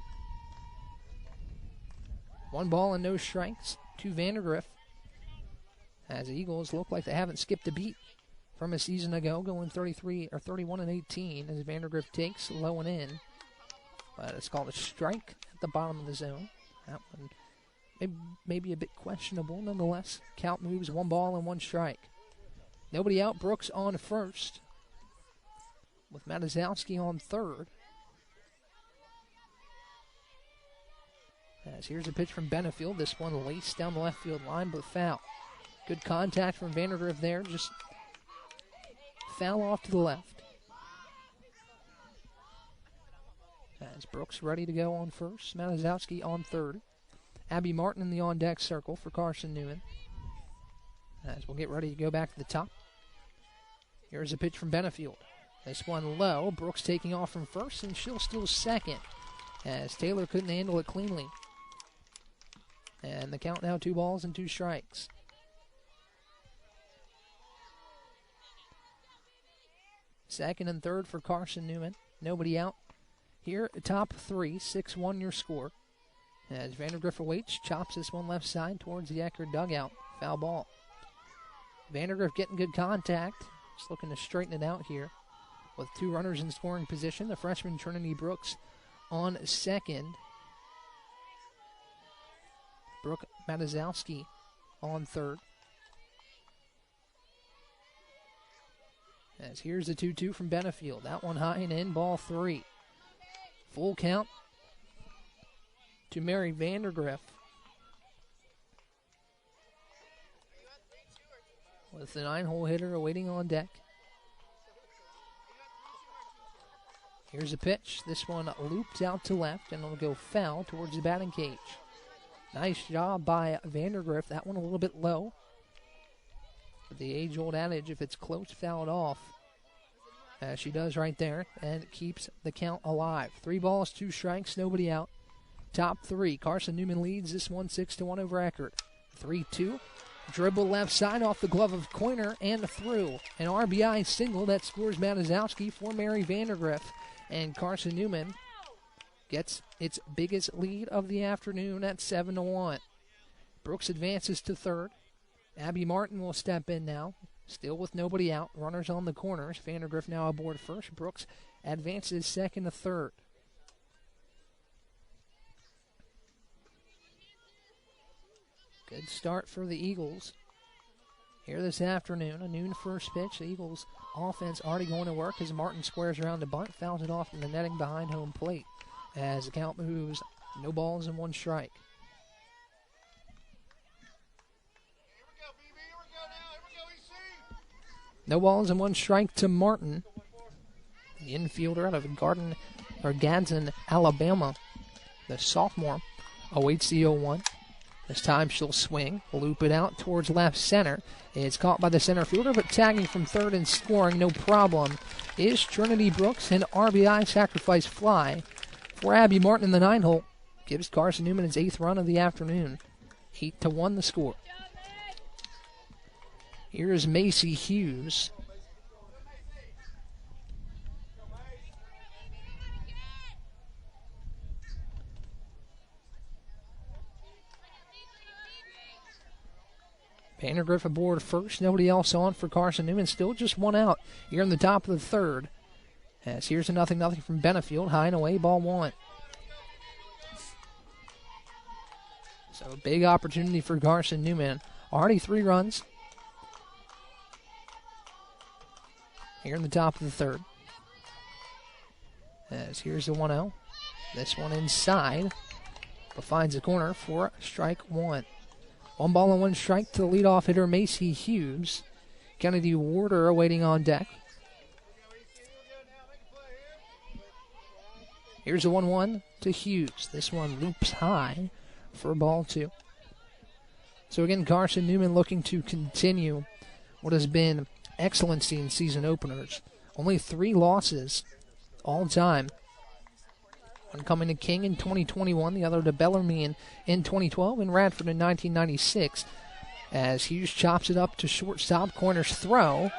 1 ball and no strikes to Vandergrift. As the Eagles look like they haven't skipped a beat from a season ago, going 31-18 as Vandergrift takes low and in. But it's called a strike at the bottom of the zone. That one maybe a bit questionable. Nonetheless, count moves 1 ball and 1 strike. Nobody out. Brooks on first, with Matazowski on third. As here's a pitch from Benefield. This one laced down the left field line, but foul. Good contact from Vandergrift there. Just foul off to the left. As Brooks ready to go on first. Matazowski on third. Abby Martin in the on-deck circle for Carson-Newman. As we'll get ready to go back to the top. Here's a pitch from Benefield. This one low. Brooks taking off from first, and she'll steal second, as Taylor couldn't handle it cleanly. And the count now 2 balls and 2 strikes. Second and third for Carson-Newman. Nobody out. Here, top 3, 6-1 your score. As Vandergrift awaits, chops this one left side towards the Eckerd dugout. Foul ball. Vandergrift getting good contact. Just looking to straighten it out here. With 2 runners in scoring position, the freshman Trinity Brooks on second. Brooke Matazowski on third. As here's the 2-2 from Benefield. That one high and in, ball 3. Full count to Mary Vandergrift. With the 9-hole hitter awaiting on deck. Here's a pitch. This one looped out to left, and it'll go foul towards the batting cage. Nice job by Vandergrift. That one a little bit low. But the age-old adage, if it's close, foul it off. As she does right there, and it keeps the count alive. 3 balls, 2 strikes, nobody out. Top 3. Carson-Newman leads this one 6-1 over Eckerd. 3-2. Dribble left side off the glove of Coiner and through. An RBI single that scores Matazowski for Mary Vandergrift. And Carson-Newman gets its biggest lead of the afternoon at 7-1. Brooks advances to third. Abby Martin will step in now, still with nobody out. Runners on the corners. Vandergrift now aboard first. Brooks advances second to third. Good start for the Eagles here this afternoon. A noon first pitch. The Eagles offense already going to work as Martin squares around the bunt, fouls it off in the netting behind home plate. As the count moves, no balls and 1 strike. No balls and 1 strike to Martin, the infielder out of Garden Gadsden, Alabama. The sophomore awaits the 0-1. This time she'll swing, loop it out towards left center. It's caught by the center fielder, but tagging from third and scoring, no problem, is Trinity Brooks. An RBI sacrifice fly for Abby Martin in the 9-hole. Gives Carson-Newman his 8th run of the afternoon. 8-1 the score. Here's Macy Hughes. Vandergriff aboard first. Nobody else on for Carson-Newman. Still just one out here in the top of the third. As here's a 0-0 from Benefield. High and away, ball 1. So a big opportunity for Carson-Newman. Already 3 runs here in the top of the third. As here's the 1-0. This one inside, but finds the corner for strike 1. 1 ball and 1 strike to the leadoff hitter, Macy Hughes. Kennedy Warder waiting on deck. Here's a 1-1 to Hughes. This one loops high for ball 2. So again, Carson-Newman looking to continue what has been excellency in season openers. Only 3 losses all time. One coming to King in 2021, the other to Bellarmine in 2012, and Radford in 1996. As Hughes chops it up to shortstop, corner's throw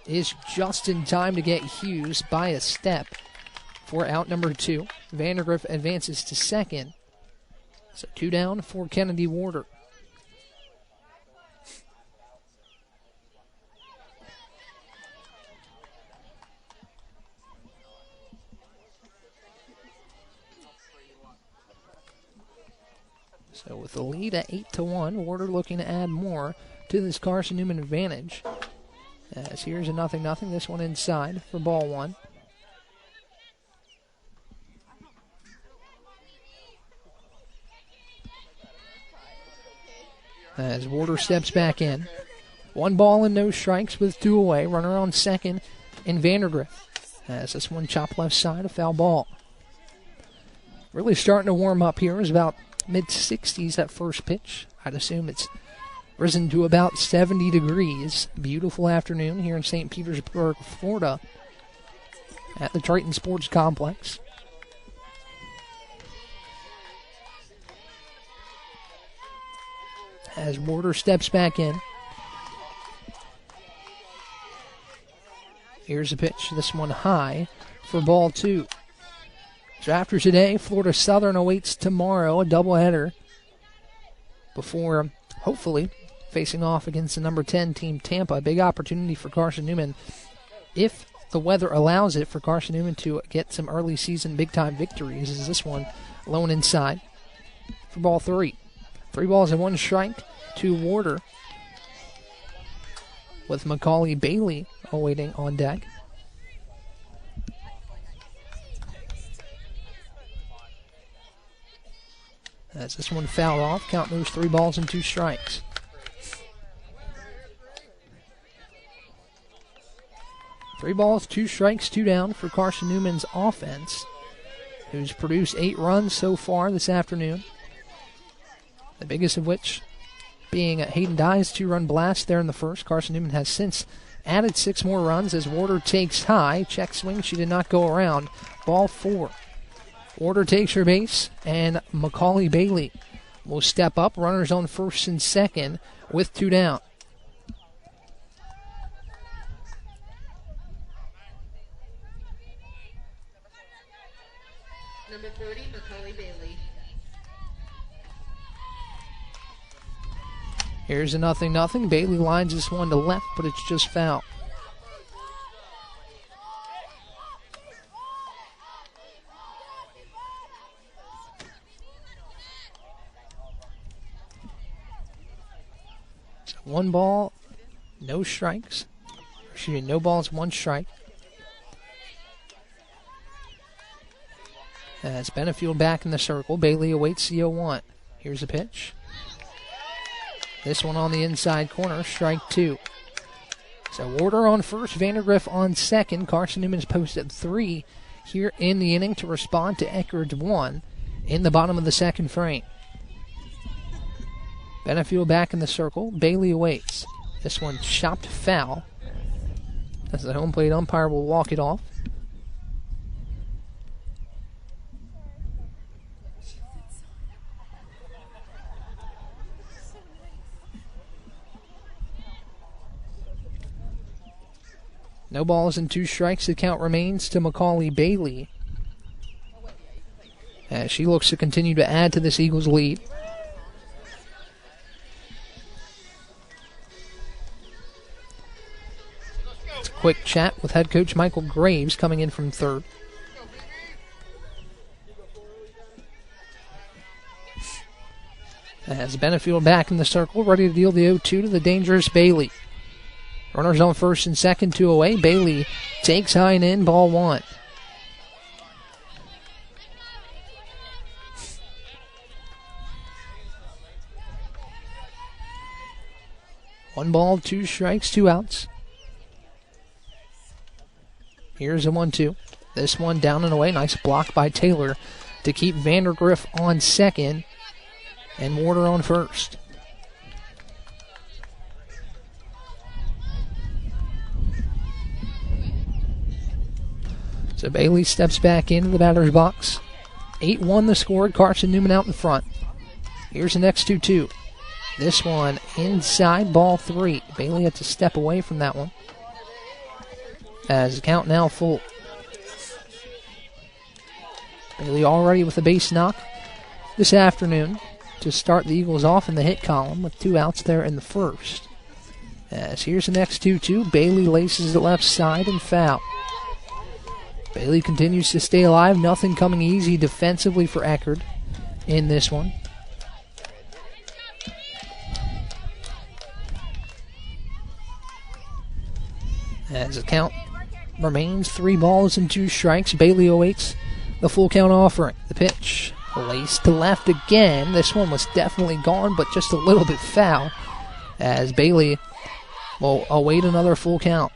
is just in time to get Hughes by a step for out number 2. Vandergriff advances to second. So 2 down for Kennedy Warder. So with the lead at 8-1, Warder looking to add more to this Carson-Newman advantage. As here's a 0-0. This one inside for ball 1. As Warder steps back in. 1 ball and no strikes with 2 away. Runner on second in Vandergriff. As this one chopped left side, a foul ball. Really starting to warm up here. It was about mid-60s at first pitch. I'd assume it's risen to about 70 degrees. Beautiful afternoon here in St. Petersburg, Florida at the Triton Sports Complex. As Warder steps back in. Here's a pitch. This one high for ball 2. So after today, Florida Southern awaits tomorrow, a doubleheader, before hopefully facing off against the number 10 team, Tampa. A big opportunity for Carson-Newman, if the weather allows it, for Carson-Newman to get some early season big-time victories. Is this one lone inside for ball 3. 3 balls and 1 strike to Warder, with Macaulay Bailey awaiting on deck. As this one fouled off, count moves 3 balls and 2 strikes. Three balls, 2 strikes, 2 down for Carson-Newman's offense, who's produced 8 runs so far this afternoon. The biggest of which being Hayden Dye's 2-run blast there in the first. Carson-Newman has since added 6 more runs as Warder takes high. Check swing, she did not go around. Ball 4. Warder takes her base, and Macaulay Bailey will step up. Runners on first and second with 2 down. Number 40, Macaulay Bailey. Here's a 0-0. Bailey lines this one to left, but it's just foul. So 1 ball, no strikes. Excuse me, no balls, 1 strike. As Benefield back in the circle, Bailey awaits the 0-1. Here's a pitch. This one on the inside corner, strike 2. So Warder on first, Vandergriff on second. Carson-Newman's posted 3 here in the inning to respond to Eckerd's 1 in the bottom of the second frame. Benefield back in the circle. Bailey awaits. This one chopped foul, as the home plate umpire will walk it off. No balls and 2 strikes. The count remains to Macaulay Bailey, as she looks to continue to add to this Eagles lead. Quick chat with head coach Michael Graves coming in from third. As Benefield back in the circle, ready to deal the 0-2 to the dangerous Bailey. Runners on first and second, 2 away. Bailey takes high and in, ball 1. One ball, 2 strikes, 2 outs. Here's a 1-2. This one down and away. Nice block by Taylor to keep Vandergriff on second and Warder on first. So Bailey steps back into the batter's box. 8-1 the score. Carson-Newman out in front. Here's the next 2-2. This one inside, ball 3. Bailey had to step away from that one, as the count now full. Bailey already with a base knock this afternoon to start the Eagles off in the hit column with 2 outs there in the first. As here's the next 2-2. Bailey laces it left side and foul. Bailey continues to stay alive. Nothing coming easy defensively for Eckerd in this one. As the count remains 3 balls and 2 strikes, Bailey awaits the full count offering. The pitch laced to left again. This one was definitely gone, but just a little bit foul, as Bailey will await another full count.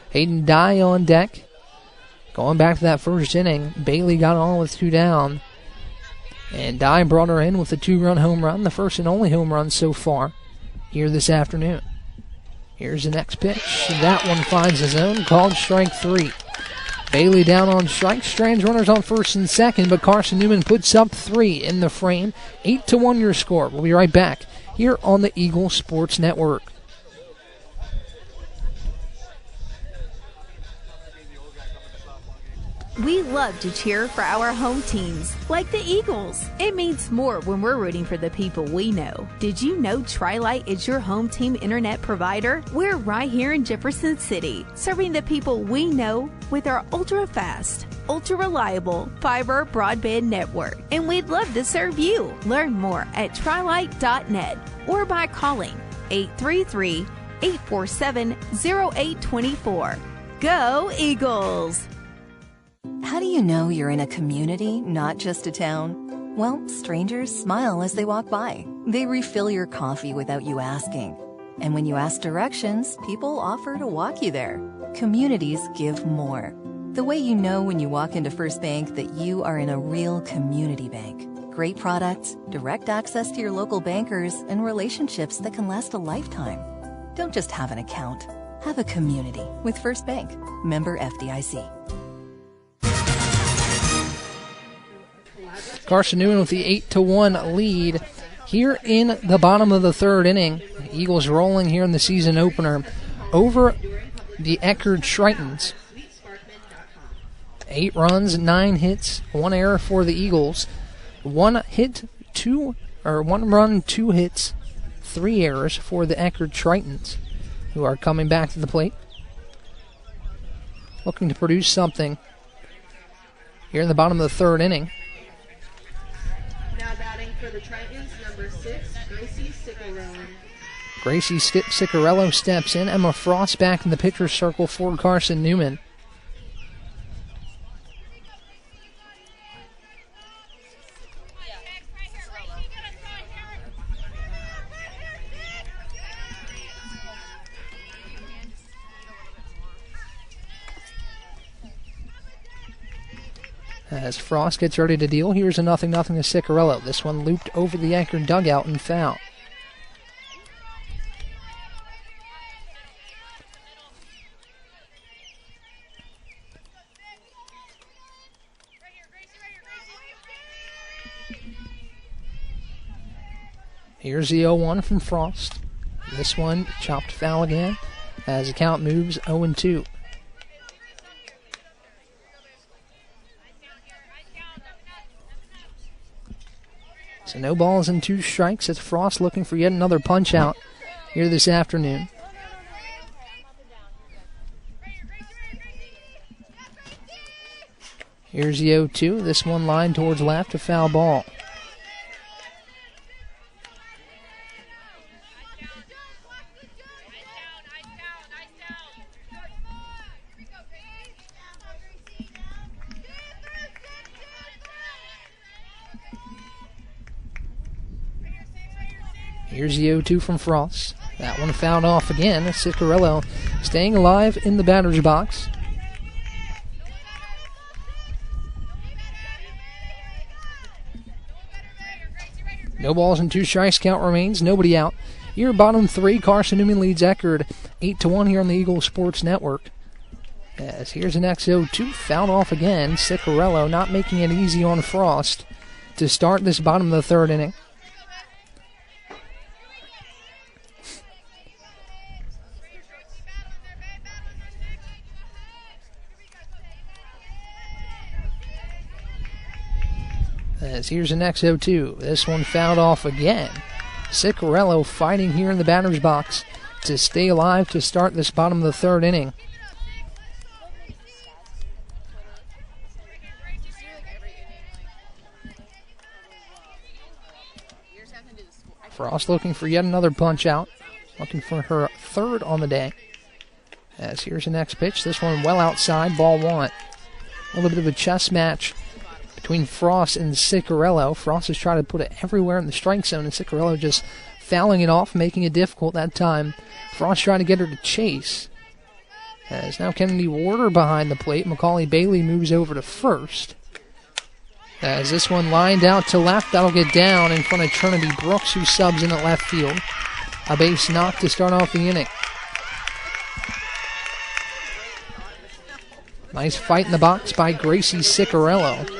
Hayden Dye on deck. Going back to that first inning, Bailey got on with 2 down, and Dye brought her in with a 2-run home run, the first and only home run so far here this afternoon. Here's the next pitch. That one finds the zone, called strike 3. Bailey down on strike, strands runners on first and second, but Carson-Newman puts up 3 in the frame. 8-1 your score. We'll be right back here on the Eagle Sports Network. We love to cheer for our home teams, like the Eagles. It means more when we're rooting for the people we know. Did you know Tri-Lite is your home team internet provider? We're right here in Jefferson City, serving the people we know with our ultra-fast, ultra-reliable fiber broadband network. And we'd love to serve you. Learn more at trilite.net or by calling 833-847-0824. Go Eagles! How do you know you're in a community, not just a town? Well, strangers smile as they walk by. They refill your coffee without you asking. And when you ask directions, people offer to walk you there. Communities give more. The way you know when you walk into First Bank that you are in a real community bank. Great products, direct access to your local bankers, and relationships that can last a lifetime. Don't just have an account. Have a community with First Bank. Member FDIC. Carson-Newman with the 8-1 lead here in the bottom of the third inning. Eagles rolling here in the season opener over the Eckerd Tritons. 8 runs, 9 hits, 1 error for the Eagles. 1 run, 2 hits, 3 errors for the Eckerd Tritons, who are coming back to the plate, looking to produce something here in the bottom of the third inning. Now batting for the Tritons, number 6, Gracie Ciccarello. Gracie Ciccarello steps in. Emma Frost back in the pitcher's circle for Carson-Newman. As Frost gets ready to deal, here's a 0-0 to Ciccarello. This one looped over the Eckerd dugout and foul. Here's the 0-1 from Frost. This one chopped foul again as the count moves 0-2. So no balls and 2 strikes as Frost looking for yet another punch out here this afternoon. Here's the 0-2. This one lined towards left, a foul ball. Here's the 0-2 from Frost. That one fouled off again. Ciccarello staying alive in the batter's box. No balls and 2 strikes. Count remains. Nobody out. Here, bottom 3. Carson-Newman leads Eckerd 8-1 here on the Eagle Sports Network. As here's the next 0-2. Fouled off again. Ciccarello not making it easy on Frost to start this bottom of the 3rd inning. As here's the next 0-2. This one fouled off again. Ciccarello fighting here in the batter's box to stay alive to start this bottom of the 3rd inning. Frost looking for yet another punch out. Looking for her 3rd on the day. As here's the next pitch. This one well outside. Ball 1. A little bit of a chess match between Frost and Ciccarello. Frost is trying to put it everywhere in the strike zone, and Ciccarello just fouling it off, making it difficult that time. Frost trying to get her to chase. As now Kennedy Warder behind the plate. Macaulay Bailey moves over to first. As this one lined out to left, that'll get down in front of Trinity Brooks, who subs in at left field. A base knock to start off the inning. Nice fight in the box by Gracie Ciccarello.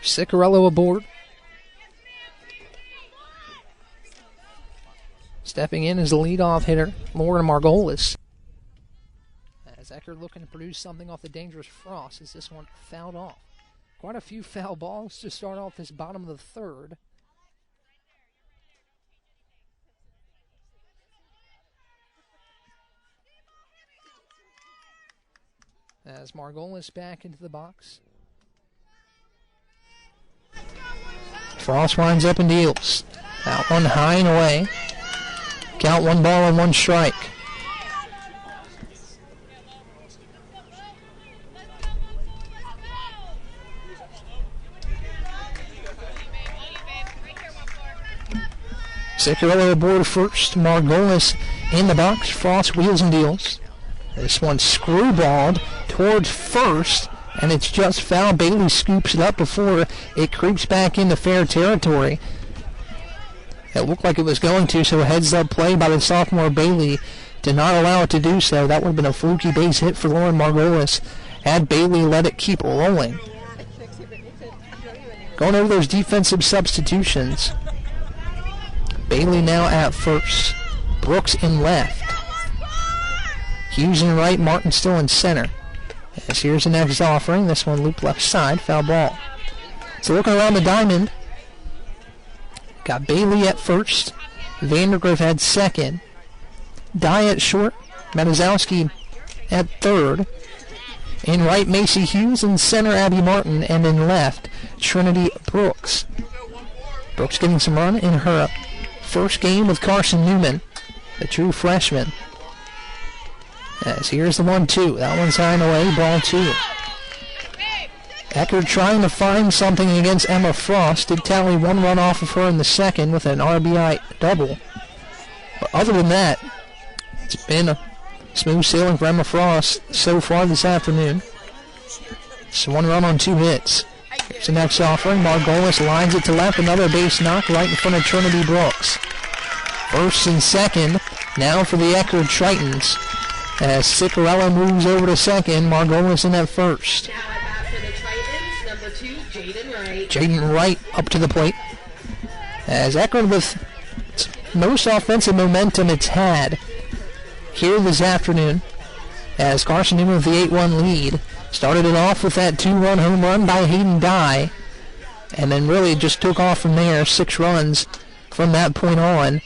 Ciccarello aboard. Stepping in as the leadoff hitter, Lauren Margolis. As Eckerd looking to produce something off the dangerous Frost as this one fouled off. Quite a few foul balls to start off this bottom of the 3rd. As Margolis back into the box. Frost winds up and deals. That one high and away. Count 1 ball and 1 strike. Ciccarello aboard first. Margolis in the box. Frost wheels and deals. This one screwballed towards first, and it's just foul. Bailey scoops it up before it creeps back into fair territory. It looked like it was going to, so a heads-up play by the sophomore Bailey did not allow it to do so. That would have been a fluky base hit for Lauren Margolis had Bailey let it keep rolling. Going over those defensive substitutions. Bailey now at first. Brooks in left. Hughes in right. Martin still in center. As here's the next offering. This one looped left side. Foul ball. So looking around the diamond. Got Bailey at first. Vandergriff at second. Dye at short. Matazowski at third. In right, Macy Hughes. In center, Abby Martin. And in left, Trinity Brooks. Brooks getting some run in her first game with Carson-Newman, the true freshman. As here's the 1-2. That one's high and away. Ball 2. Eckerd trying to find something against Emma Frost. Did tally 1 run off of her in the second with an RBI double. But other than that, it's been a smooth sailing for Emma Frost so far this afternoon. It's 1 run on 2 hits. Here's the next offering. Margolis lines it to left. Another base knock right in front of Trinity Brooks. First and second now for the Eckerd Tritons. As Ciccarello moves over to second, Margolis in at first. Now at bat for the Tritons, number 2, Jaden Wright. Jaden Wright up to the plate. As Eckerd with most offensive momentum it's had here this afternoon. As Carson-Newman with the 8-1 lead. Started it off with that 2-run home run by Hayden Dye. And then really just took off from there. 6 runs from that point on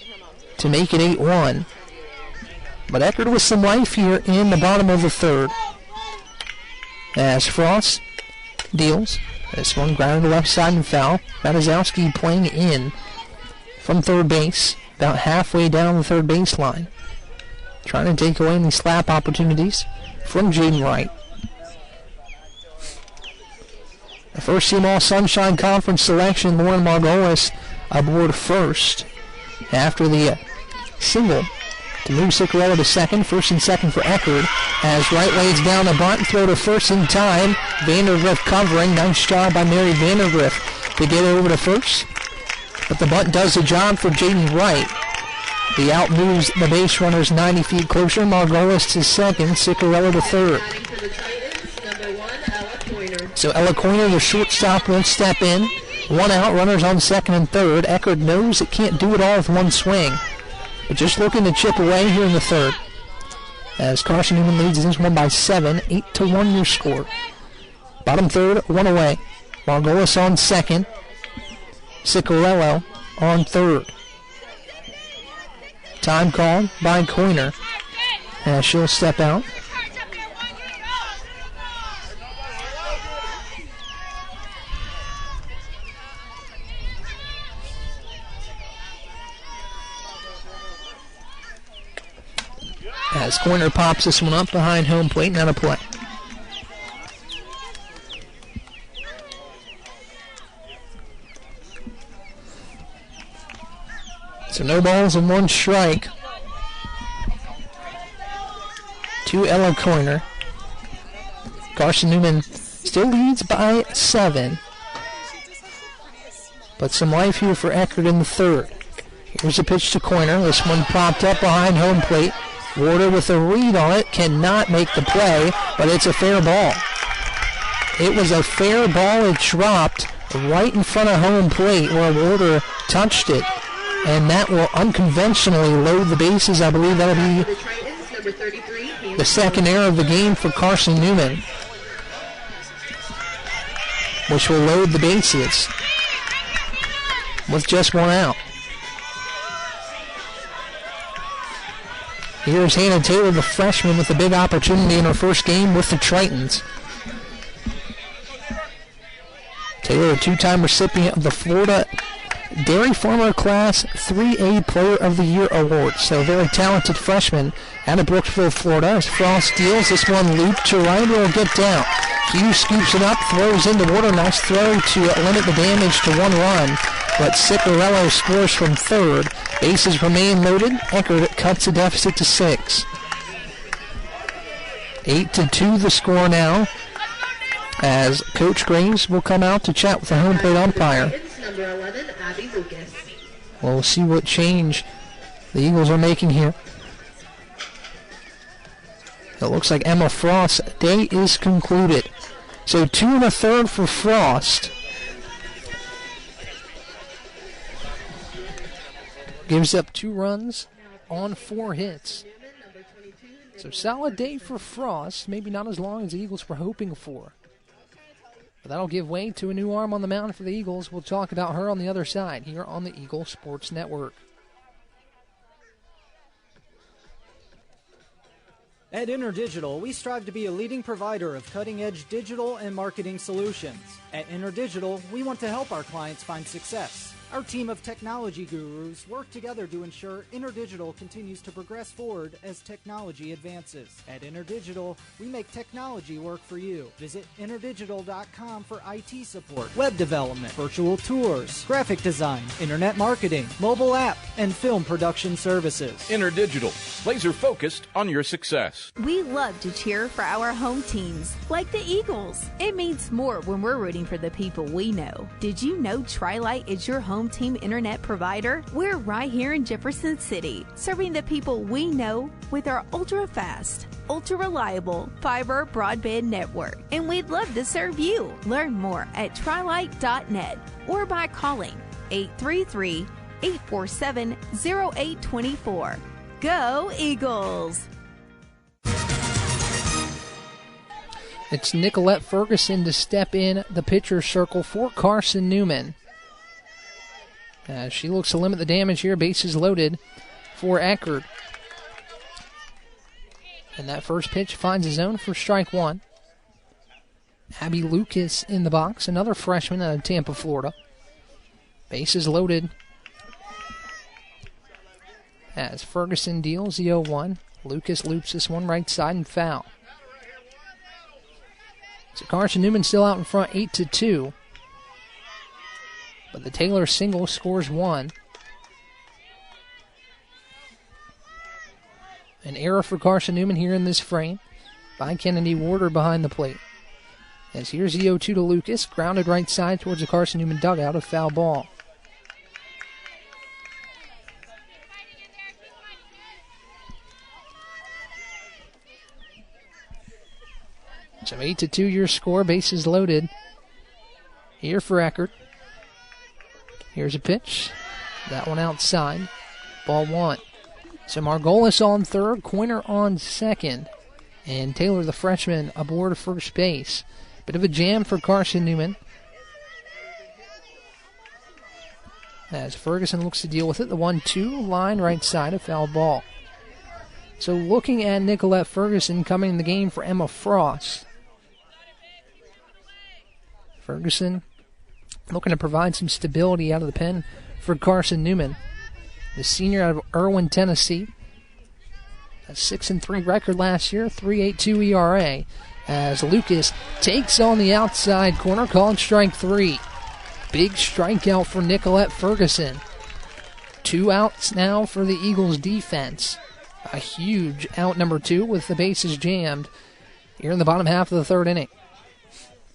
to make it 8-1. But Eckerd with some life here in the bottom of the third. As Frost deals. This one grounded to left side and foul. Matazowski playing in from third base. About halfway down the third baseline. Trying to take away any slap opportunities from Jaden Wright. The first team All-Sunshine Conference selection, Lauren Margolis aboard first. After the single to move Ciccarello to second. First and second for Eckerd. As Wright lays down a bunt, throw to first in time. Vandergriff covering. Nice job by Mary Vandergriff to get over to first. But the bunt does the job for Jaden Wright. The out moves the base runners 90 feet closer. Margolis to second. Ciccarello to third. So Ella Coiner, the shortstop, won't step in. 1 out, runners on second and third. Eckerd knows it can't do it all with 1 swing. But just looking to chip away here in the third. As Carson-Newman leads this one by 7. 8-1 your score. Bottom third, 1 away. Margolis on second. Ciccarello on third. Time called by Coiner. As she'll step out. As Coiner pops this one up behind home plate, not a play. So no balls and 1 strike to Ella Coiner. Carson-Newman still leads by 7. But some life here for Eckerd in the third. Here's a pitch to Coiner. This one popped up behind home plate. Warder with a read on it, cannot make the play, but it's a fair ball. It was a fair ball. It dropped right in front of home plate where Warder touched it. And that will unconventionally load the bases. I believe that'll be the second error of the game for Carson-Newman, which will load the bases with just 1 out. Here's Hannah Taylor, the freshman, with a big opportunity in her first game with the Tritons. Taylor, a 2-time recipient of the Florida Dairy Farmer Class 3A Player of the Year Award. So very talented freshman out of Brooksville, Florida. As Frost deals this one loop to right, will get down. Hughes scoops it up, throws into Warder. Nice throw to limit the damage to 1 run. But Ciccarello scores from third. Bases remain loaded. Eckerd cuts the deficit to 6. 8-2 the score now, as Coach Graves will come out to chat with the home plate umpire. Number 11, Abby Lucas. We'll see what change the Eagles are making here. It looks like Emma Frost's day is concluded. So 2 1/3 for Frost. Gives up 2 runs on 4 hits. So solid day for Frost. Maybe not as long as the Eagles were hoping for. But that'll give way to a new arm on the mound for the Eagles. We'll talk about her on the other side here on the Eagle Sports Network. At InterDigital, we strive to be a leading provider of cutting-edge digital and marketing solutions. At InterDigital, we want to help our clients find success. Our team of technology gurus work together to ensure InterDigital continues to progress forward as technology advances. At InterDigital, we make technology work for you. Visit interdigital.com for IT support, web development, virtual tours, graphic design, internet marketing, mobile app, and film production services. InterDigital, laser focused on your success. We love to cheer for our home teams, like the Eagles. It means more when we're rooting for the people we know. Did you know Tri-Light is your home team internet provider? We're right here in Jefferson City, serving the people we know with our ultra-fast, ultra-reliable fiber broadband network. And we'd love to serve you. Learn more at trilight.net or by calling 833-847-0824. Go Eagles! It's Nicolette Ferguson to step in the pitcher's circle for Carson-Newman. As she looks to limit the damage here, bases loaded for Eckerd. And that first pitch finds a zone for strike one. Abby Lucas in the box, another freshman out of Tampa, Florida. Bases loaded as Ferguson deals the 0-1. Lucas loops this one right side and foul. So Carson-Newman still out in front 8-2. But the Taylor single scores one. An error for Carson-Newman here in this frame by Kennedy Warder behind the plate. As here's the 0-2 to Lucas, grounded right side towards the Carson-Newman dugout, a foul ball. So 8-2 your score, bases loaded here for Eckerd. Here's a pitch. That one outside. Ball one. So Margolis on third, Coiner on second. And Taylor, the freshman, aboard first base. Bit of a jam for Carson-Newman. As Ferguson looks to deal with it. The 1-2 line right side, a foul ball. So looking at Nicolette Ferguson coming in the game for Emma Frost. Ferguson looking to provide some stability out of the pen for Carson-Newman. The senior out of Irwin, Tennessee. A 6-3 record last year, 3.82 ERA. As Lucas takes on the outside corner, called strike three. Big strikeout for Nicolette Ferguson. 2 outs now for the Eagles defense. A huge out number 2 with the bases jammed here in the bottom half of the third inning.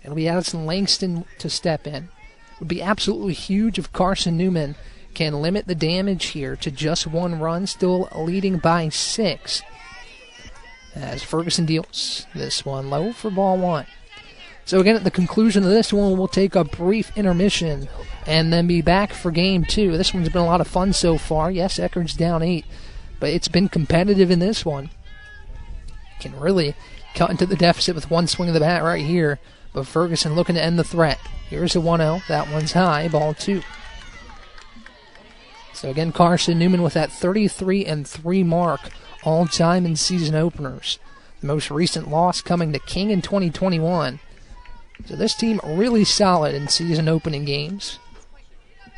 It'll be Addison Langston to step in. It would be absolutely huge if Carson-Newman can limit the damage here to just 1 run, still leading by 6. As Ferguson deals this one low for ball one. So again, at the conclusion of this one, we'll take a brief intermission and then be back for game 2. This one's been a lot of fun so far. Yes, Eckerd's down 8, but it's been competitive in this one. Can really cut into the deficit with one swing of the bat right here. But Ferguson looking to end the threat. Here's a 1-0. That one's high. Ball 2. So again, Carson-Newman with that 33-3 mark all time in season openers. The most recent loss coming to King in 2021. So this team really solid in season opening games.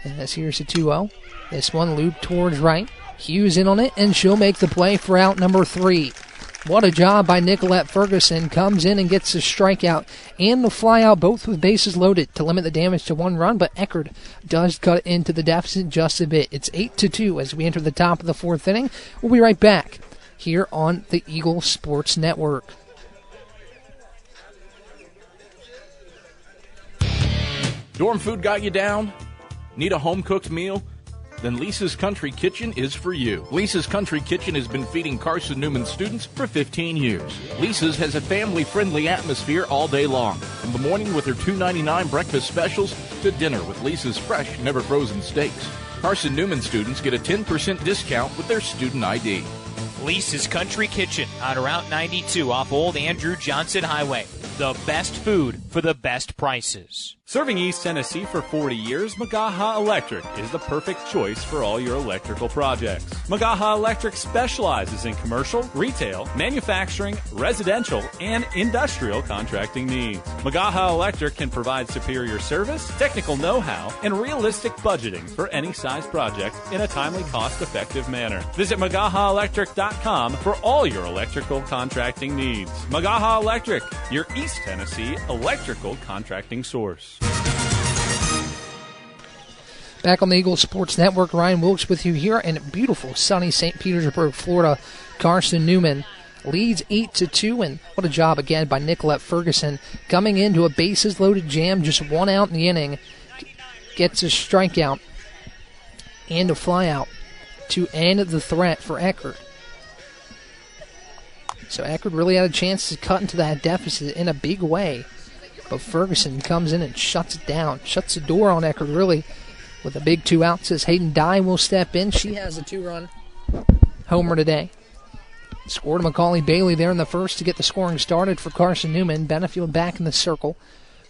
And as here's a 2-0. This one looped towards right. Hughes in on it, and she'll make the play for out number 3. What a job by Nicolette Ferguson. Comes in and gets the strikeout and the flyout, both with bases loaded to limit the damage to 1 run, but Eckerd does cut into the deficit just a bit. It's 8-2 as we enter the top of the 4th inning. We'll be right back here on the Eagle Sports Network. Dorm food got you down? Need a home-cooked meal? Then Lisa's Country Kitchen is for you. Lisa's Country Kitchen has been feeding Carson-Newman students for 15 years. Lisa's has a family-friendly atmosphere all day long, from the morning with their $2.99 breakfast specials to dinner with Lisa's fresh, never-frozen steaks. Carson-Newman students get a 10% discount with their student ID. Lisa's Country Kitchen on Route 92 off Old Andrew Johnson Highway. The best food for the best prices. Serving East Tennessee for 40 years, Magaha Electric is the perfect choice for all your electrical projects. Magaha Electric specializes in commercial, retail, manufacturing, residential, and industrial contracting needs. Magaha Electric can provide superior service, technical know-how, and realistic budgeting for any size project in a timely, cost-effective manner. Visit MagahaElectric.com for all your electrical contracting needs. Magaha Electric, your East Tennessee electrical contracting source. Back on the Eagles Sports Network, Ryan Wilkes with you here in beautiful, sunny St. Petersburg, Florida. Carson-Newman leads 8-2, and what a job again by Nicolette Ferguson coming into a bases-loaded jam, just one out in the inning, gets a strikeout and a flyout to end the threat for Eckerd. So Eckerd really had a chance to cut into that deficit in a big way, but Ferguson comes in and shuts it down, shuts the door on Eckerd really with a big 2 outs. As Hayden Dye will step in. She has a 2-run homer today. Scored Macaulay Bailey there in the first to get the scoring started for Carson-Newman. Benefield back in the circle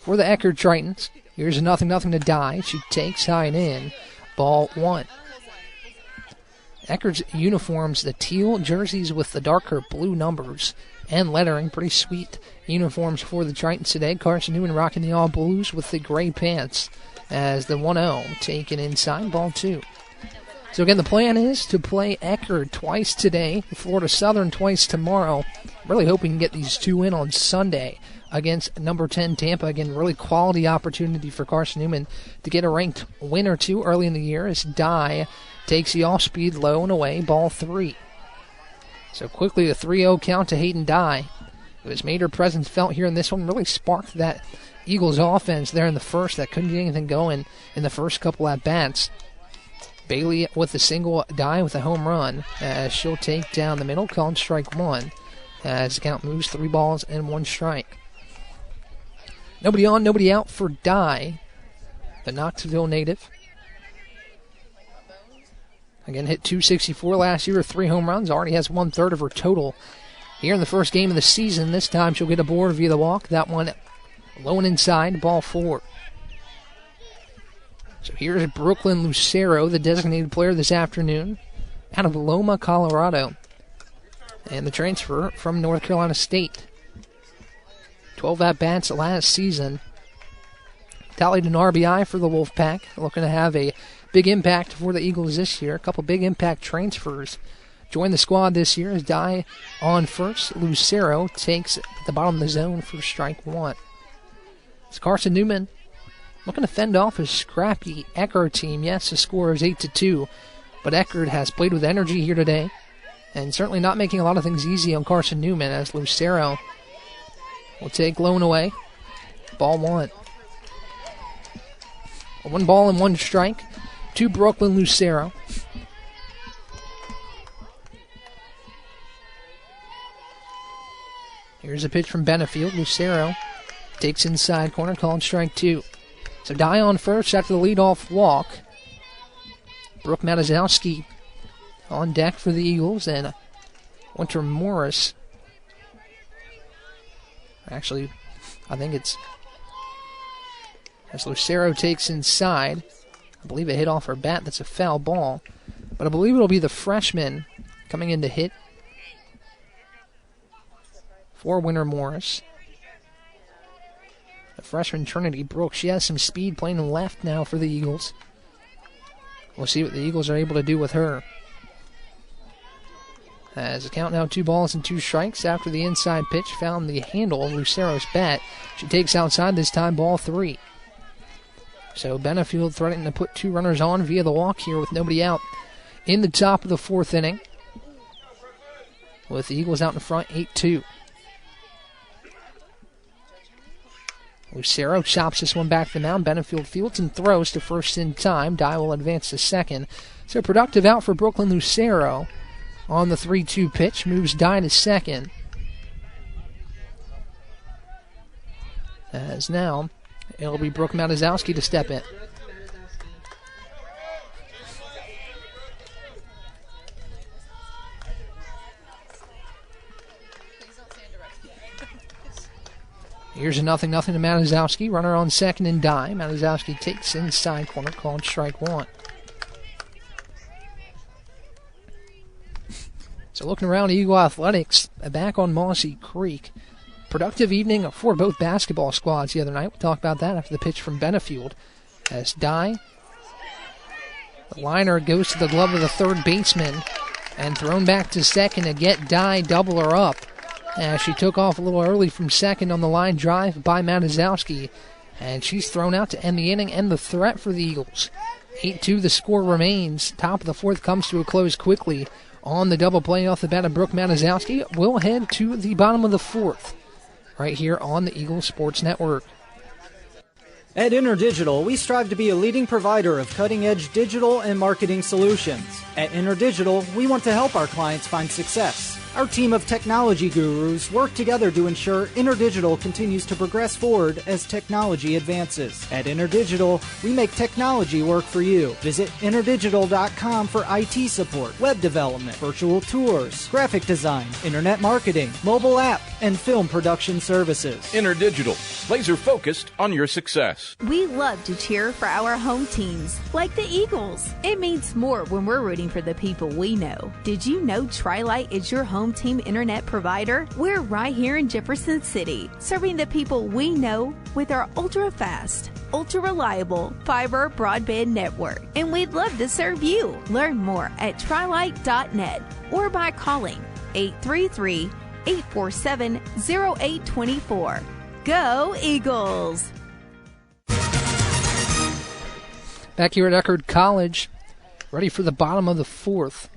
for the Eckerd Tritons. Here's a 0-0 to Dye. She takes high and in. Ball 1. Eckerd's uniforms, the teal jerseys with the darker blue numbers and lettering. Pretty sweet uniforms for the Tritons today. Carson-Newman rocking the all blues with the gray pants as the 1-0 taken inside, ball 2. So again, the plan is to play Eckerd twice today, Florida Southern twice tomorrow. Really hoping to get these 2 in on Sunday against number 10 Tampa. Again, really quality opportunity for Carson-Newman to get a ranked win or 2 early in the year as Dye takes the off-speed low and away, ball 3. So quickly the 3-0 count to Hayden Dye, who has made her presence felt here in this one, really sparked that Eagles offense there in the first that couldn't get anything going in the first couple at-bats. Bailey with a single, Dye with a home run as she'll take down the middle, called strike 1 as the count moves 3 balls and 1 strike. Nobody on, nobody out for Dye, the Knoxville native. Again, hit .264 last year with 3 home runs. Already has 1/3 of her total here in the first game of the season. This time she'll get aboard via the walk. That one low and inside, ball 4. So here's Brooklyn Lucero, the designated player this afternoon, out of Loma, Colorado. And the transfer from North Carolina State. 12 at-bats last season. Tallied an RBI for the Wolfpack. Looking to have a big impact for the Eagles this year. A couple big impact transfers join the squad this year as Dye on first. Lucero takes the bottom of the zone for strike 1. It's Carson-Newman looking to fend off a scrappy Eckerd team. Yes, the score is 8-2, but Eckerd has played with energy here today and certainly not making a lot of things easy on Carson-Newman as Lucero will take low and away. Ball 1. 1 ball and 1 strike to Brooklyn Lucero. Here's a pitch from Benefield. Lucero takes inside corner, called strike 2. So Dye on first after the leadoff walk. Brooke Matazowski on deck for the Eagles, and Winter Morris. Actually, I think it's as Lucero takes inside. I believe it hit off her bat. That's a foul ball. But I believe it'll be the freshman coming in to hit for Winter Morris. The freshman Trinity Brooks. She has some speed playing left now for the Eagles. We'll see what the Eagles are able to do with her. As the count now 2 balls and 2 strikes after the inside pitch found the handle of Lucero's bat. She takes outside this time, ball 3. So Benefield threatening to put 2 runners on via the walk here with nobody out in the top of the 4th inning. With the Eagles out in front, 8-2. Lucero chops this one back to the mound. Benefield fields and throws to first in time. Dye will advance to second. So productive out for Brooklyn Lucero on the 3-2 pitch. Moves Dye to second. As now it'll be Brooke Matazowski to step in. Here's a 0-0 to Matuzowski. Runner on second and die. Matuzowski takes inside corner, called strike one. So looking around Eagle Athletics, back on Mossy Creek. Productive evening for both basketball squads the other night. We'll talk about that after the pitch from Benefield. As die, the liner goes to the glove of the third baseman and thrown back to second to get die double her up. As she took off a little early from second on the line drive by Matuzowski. And she's thrown out to end the inning and the threat for the Eagles. 8-2 the score remains. Top of the fourth comes to a close quickly on the double play off the bat of Brooke Matuzowski. We'll head to the bottom of the fourth right here on the Eagle Sports Network. At InterDigital, we strive to be a leading provider of cutting-edge digital and marketing solutions. At InterDigital, we want to help our clients find success. Our team of technology gurus work together to ensure InterDigital continues to progress forward as technology advances. At InterDigital, we make technology work for you. Visit interdigital.com for IT support, web development, virtual tours, graphic design, internet marketing, mobile app, and film production services. InterDigital, laser focused on your success. We love to cheer for our home teams, like the Eagles. It means more when we're rooting for the people we know. Did you know Tri-Lite is your home team internet provider? We're right here in Jefferson City, serving the people we know with our ultra-fast, ultra-reliable fiber broadband network. And we'd love to serve you. Learn more at trilite.net or by calling 833-847-0824. Go Eagles! Back here at Eckerd College, ready for the bottom of the fourth.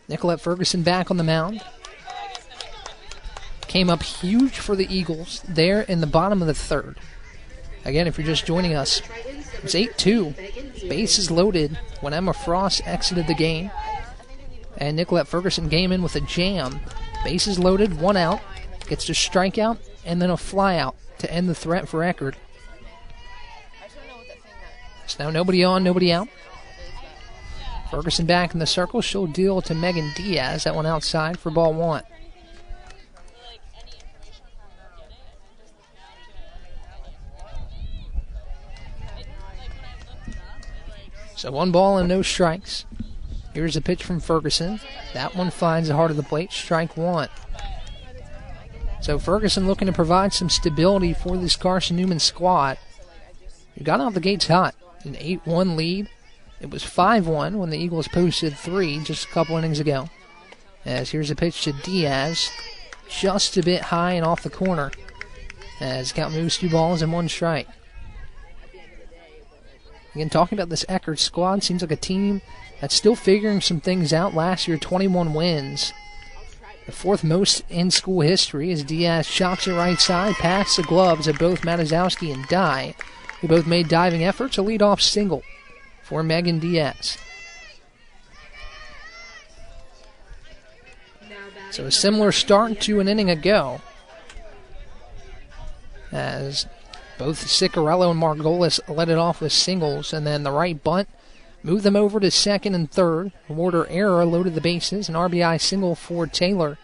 Nicolette Ferguson back on the mound. Came up huge for the Eagles there in the bottom of the third. Again, if you're just joining us, it's 8-2. Bases loaded when Emma Frost exited the game. And Nicolette Ferguson came in with a jam. Bases loaded, one out. Gets to strikeout and then a fly out to end the threat for Eckerd. So now nobody on, nobody out. Ferguson back in the circle. She'll deal to Megan Diaz. That one outside for ball one. So 1 ball and no strikes. Here's a pitch from Ferguson. That one finds the heart of the plate. Strike one. So Ferguson looking to provide some stability for this Carson-Newman squad. You got out the gates hot. An 8-1 lead. It was 5-1 when the Eagles posted 3 just a couple innings ago. As here's a pitch to Diaz. Just a bit high and off the corner. As count moves 2 balls and 1 strike. Again, talking about this Eckerd squad, seems like a team that's still figuring some things out. Last year, 21 wins. The 4th most in school history as Diaz chops it right side, past the gloves of both Matuzowski and Dye, who both made diving efforts. A leadoff single for Megan Diaz. So a similar start to an inning ago, as both Ciccarello and Margolis led it off with singles, and then the right bunt moved them over to second and third. Warder error loaded the bases, an RBI single for Taylor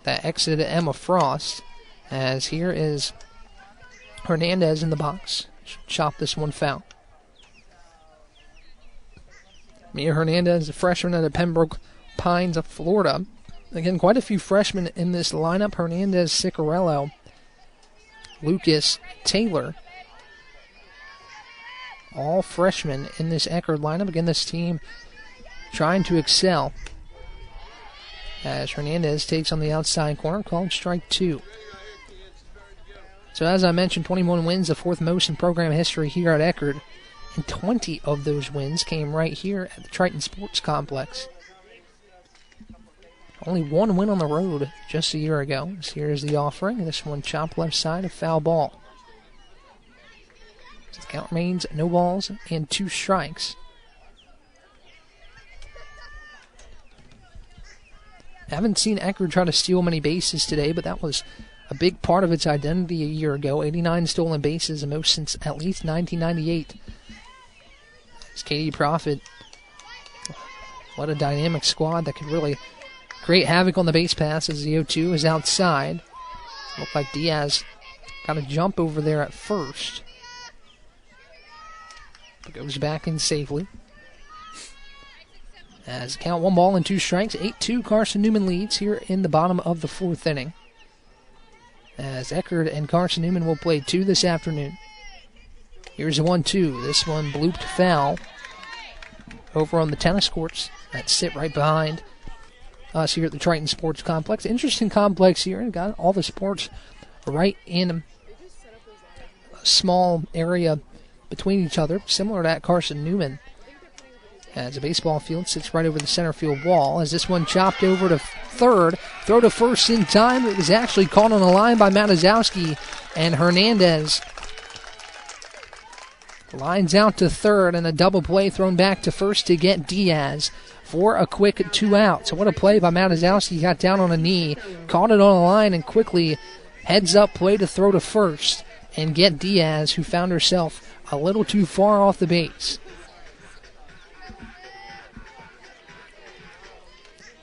that exited Emma Frost. As here is Hernandez in the box. Chop this one foul. Mia Hernandez, a freshman out of Pembroke Pines of Florida. Again, quite a few freshmen in this lineup. Hernandez, Ciccarello, Lucas, Taylor. All freshmen in this Eckerd lineup. Again, this team trying to excel. As Hernandez takes on the outside corner, called strike 2. So as I mentioned, 21 wins, the 4th most in program history here at Eckerd. And 20 of those wins came right here at the Triton Sports Complex. Only 1 win on the road just a year ago. So here's the offering. This one chopped left side, a foul ball. So the count remains no balls and 2 strikes. I haven't seen Eckerd try to steal many bases today, but that was a big part of its identity a year ago. 89 stolen bases, the most since at least 1998. As Katie Profit, what a dynamic squad that could really create havoc on the base pass as the 0-2 is outside. Looked like Diaz got a jump over there at first. But goes back in safely. As count 1 ball and 2 strikes, 8-2 Carson-Newman leads here in the bottom of the 4th inning. As Eckerd and Carson-Newman will play 2 this afternoon. Here's a 1-2. This one blooped foul over on the tennis courts that sit right behind us here at the Triton Sports Complex. Interesting complex here. Got all the sports right in a small area between each other, similar to that Carson-Newman. As a baseball field sits right over the center field wall. As this one chopped over to third, throw to first in time. It was actually caught on the line by Matazowski and Hernandez. Lines out to third, and a double play thrown back to first to get Diaz for a quick 2 out. So what a play by Matazowski. He got down on a knee, caught it on the line, and quickly heads up play to throw to first and get Diaz, who found herself a little too far off the base.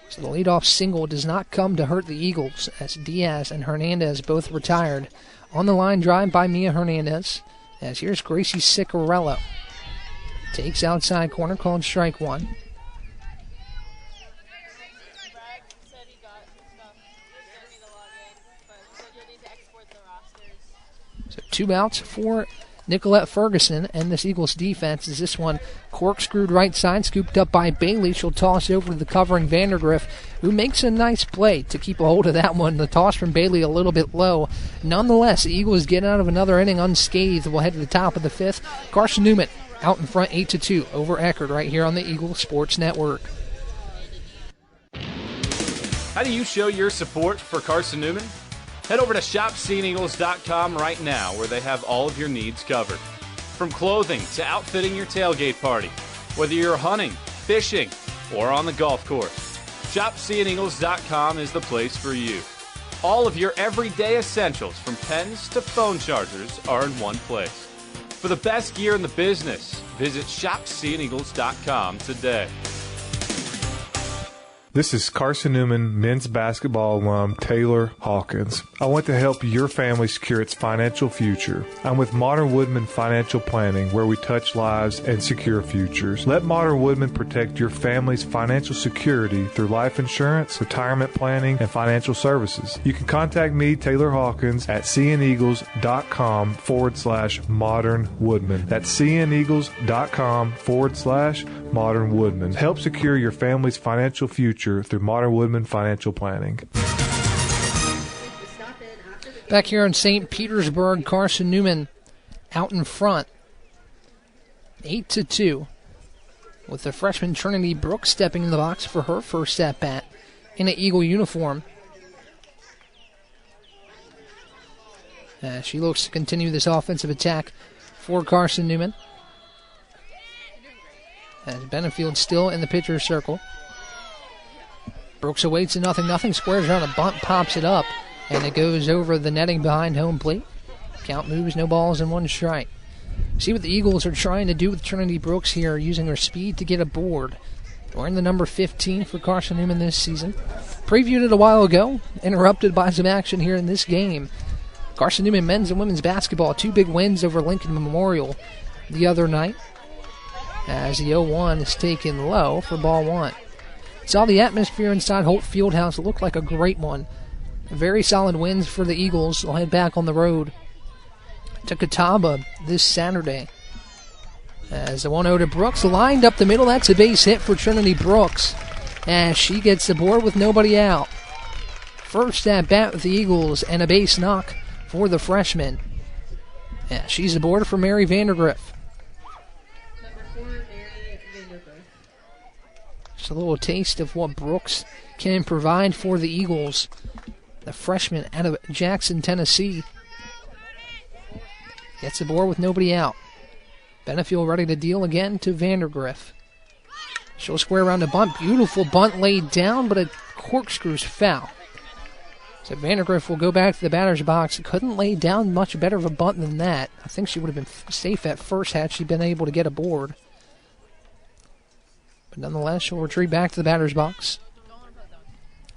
So the leadoff single does not come to hurt the Eagles, as Diaz and Hernandez both retired. On the line drive by Mia Hernandez. As here's Gracie Ciccarello. Takes outside corner, called strike 1. So 2 outs for Nicolette Ferguson and this Eagles defense as this one corkscrewed right side, scooped up by Bailey. She'll toss over to the covering Vandergriff, who makes a nice play to keep a hold of that one. The toss from Bailey a little bit low. Nonetheless, the Eagles get out of another inning unscathed. We'll head to the top of the 5th. Carson-Newman out in front 8-2 over Eckerd right here on the Eagles Sports Network. How do you show your support for Carson-Newman? Head over to shopseeandeagles.com right now, where they have all of your needs covered. From clothing to outfitting your tailgate party, whether you're hunting, fishing, or on the golf course, shopseeandeagles.com is the place for you. All of your everyday essentials, from pens to phone chargers, are in one place. For the best gear in the business, visit shopseeandeagles.com today. This is Carson-Newman men's basketball alum Taylor Hawkins. I want to help your family secure its financial future. I'm with Modern Woodman Financial Planning, where we touch lives and secure futures. Let Modern Woodman protect your family's financial security through life insurance, retirement planning, and financial services. You can contact me, Taylor Hawkins, at cneagles.com/Modern Woodman. That's cneagles.com/Modern Woodman. Help secure your family's financial future through Modern Woodman Financial Planning. Back here in St. Petersburg, Carson-Newman out in front, 8-2, with the freshman Trinity Brooks stepping in the box for her first at-bat in an Eagle uniform. She looks to continue this offensive attack for Carson-Newman. As Benefield still in the pitcher's circle. Brooks awaits a 0-0, squares around a bunt, pops it up, and it goes over the netting behind home plate. Count moves, no balls, and 1 strike. See what the Eagles are trying to do with Trinity Brooks here, using her speed to get aboard. Wearing the number 15 for Carson-Newman this season. Previewed it a while ago, interrupted by some action here in this game. Carson-Newman men's and women's basketball, 2 big wins over Lincoln Memorial the other night, as the 0-1 is taken low for ball 1. Saw the atmosphere inside Holt Fieldhouse. It looked like a great one. Very solid wins for the Eagles. They'll head back on the road to Catawba this Saturday. As the 1-0 to Brooks lined up the middle. That's a base hit for Trinity Brooks as she gets the board with nobody out. First at bat with the Eagles and a base knock for the freshman. Yeah, she's aboard for Mary Vandergriff. Just a little taste of what Brooks can provide for the Eagles. The freshman out of Jackson, Tennessee. Gets aboard with nobody out. Benefield ready to deal again to Vandergriff. She'll square around the bunt. Beautiful bunt laid down, but a corkscrew's foul. So Vandergriff will go back to the batter's box. Couldn't lay down much better of a bunt than that. I think she would have been safe at first had she been able to get aboard. But nonetheless, she'll retreat back to the batter's box.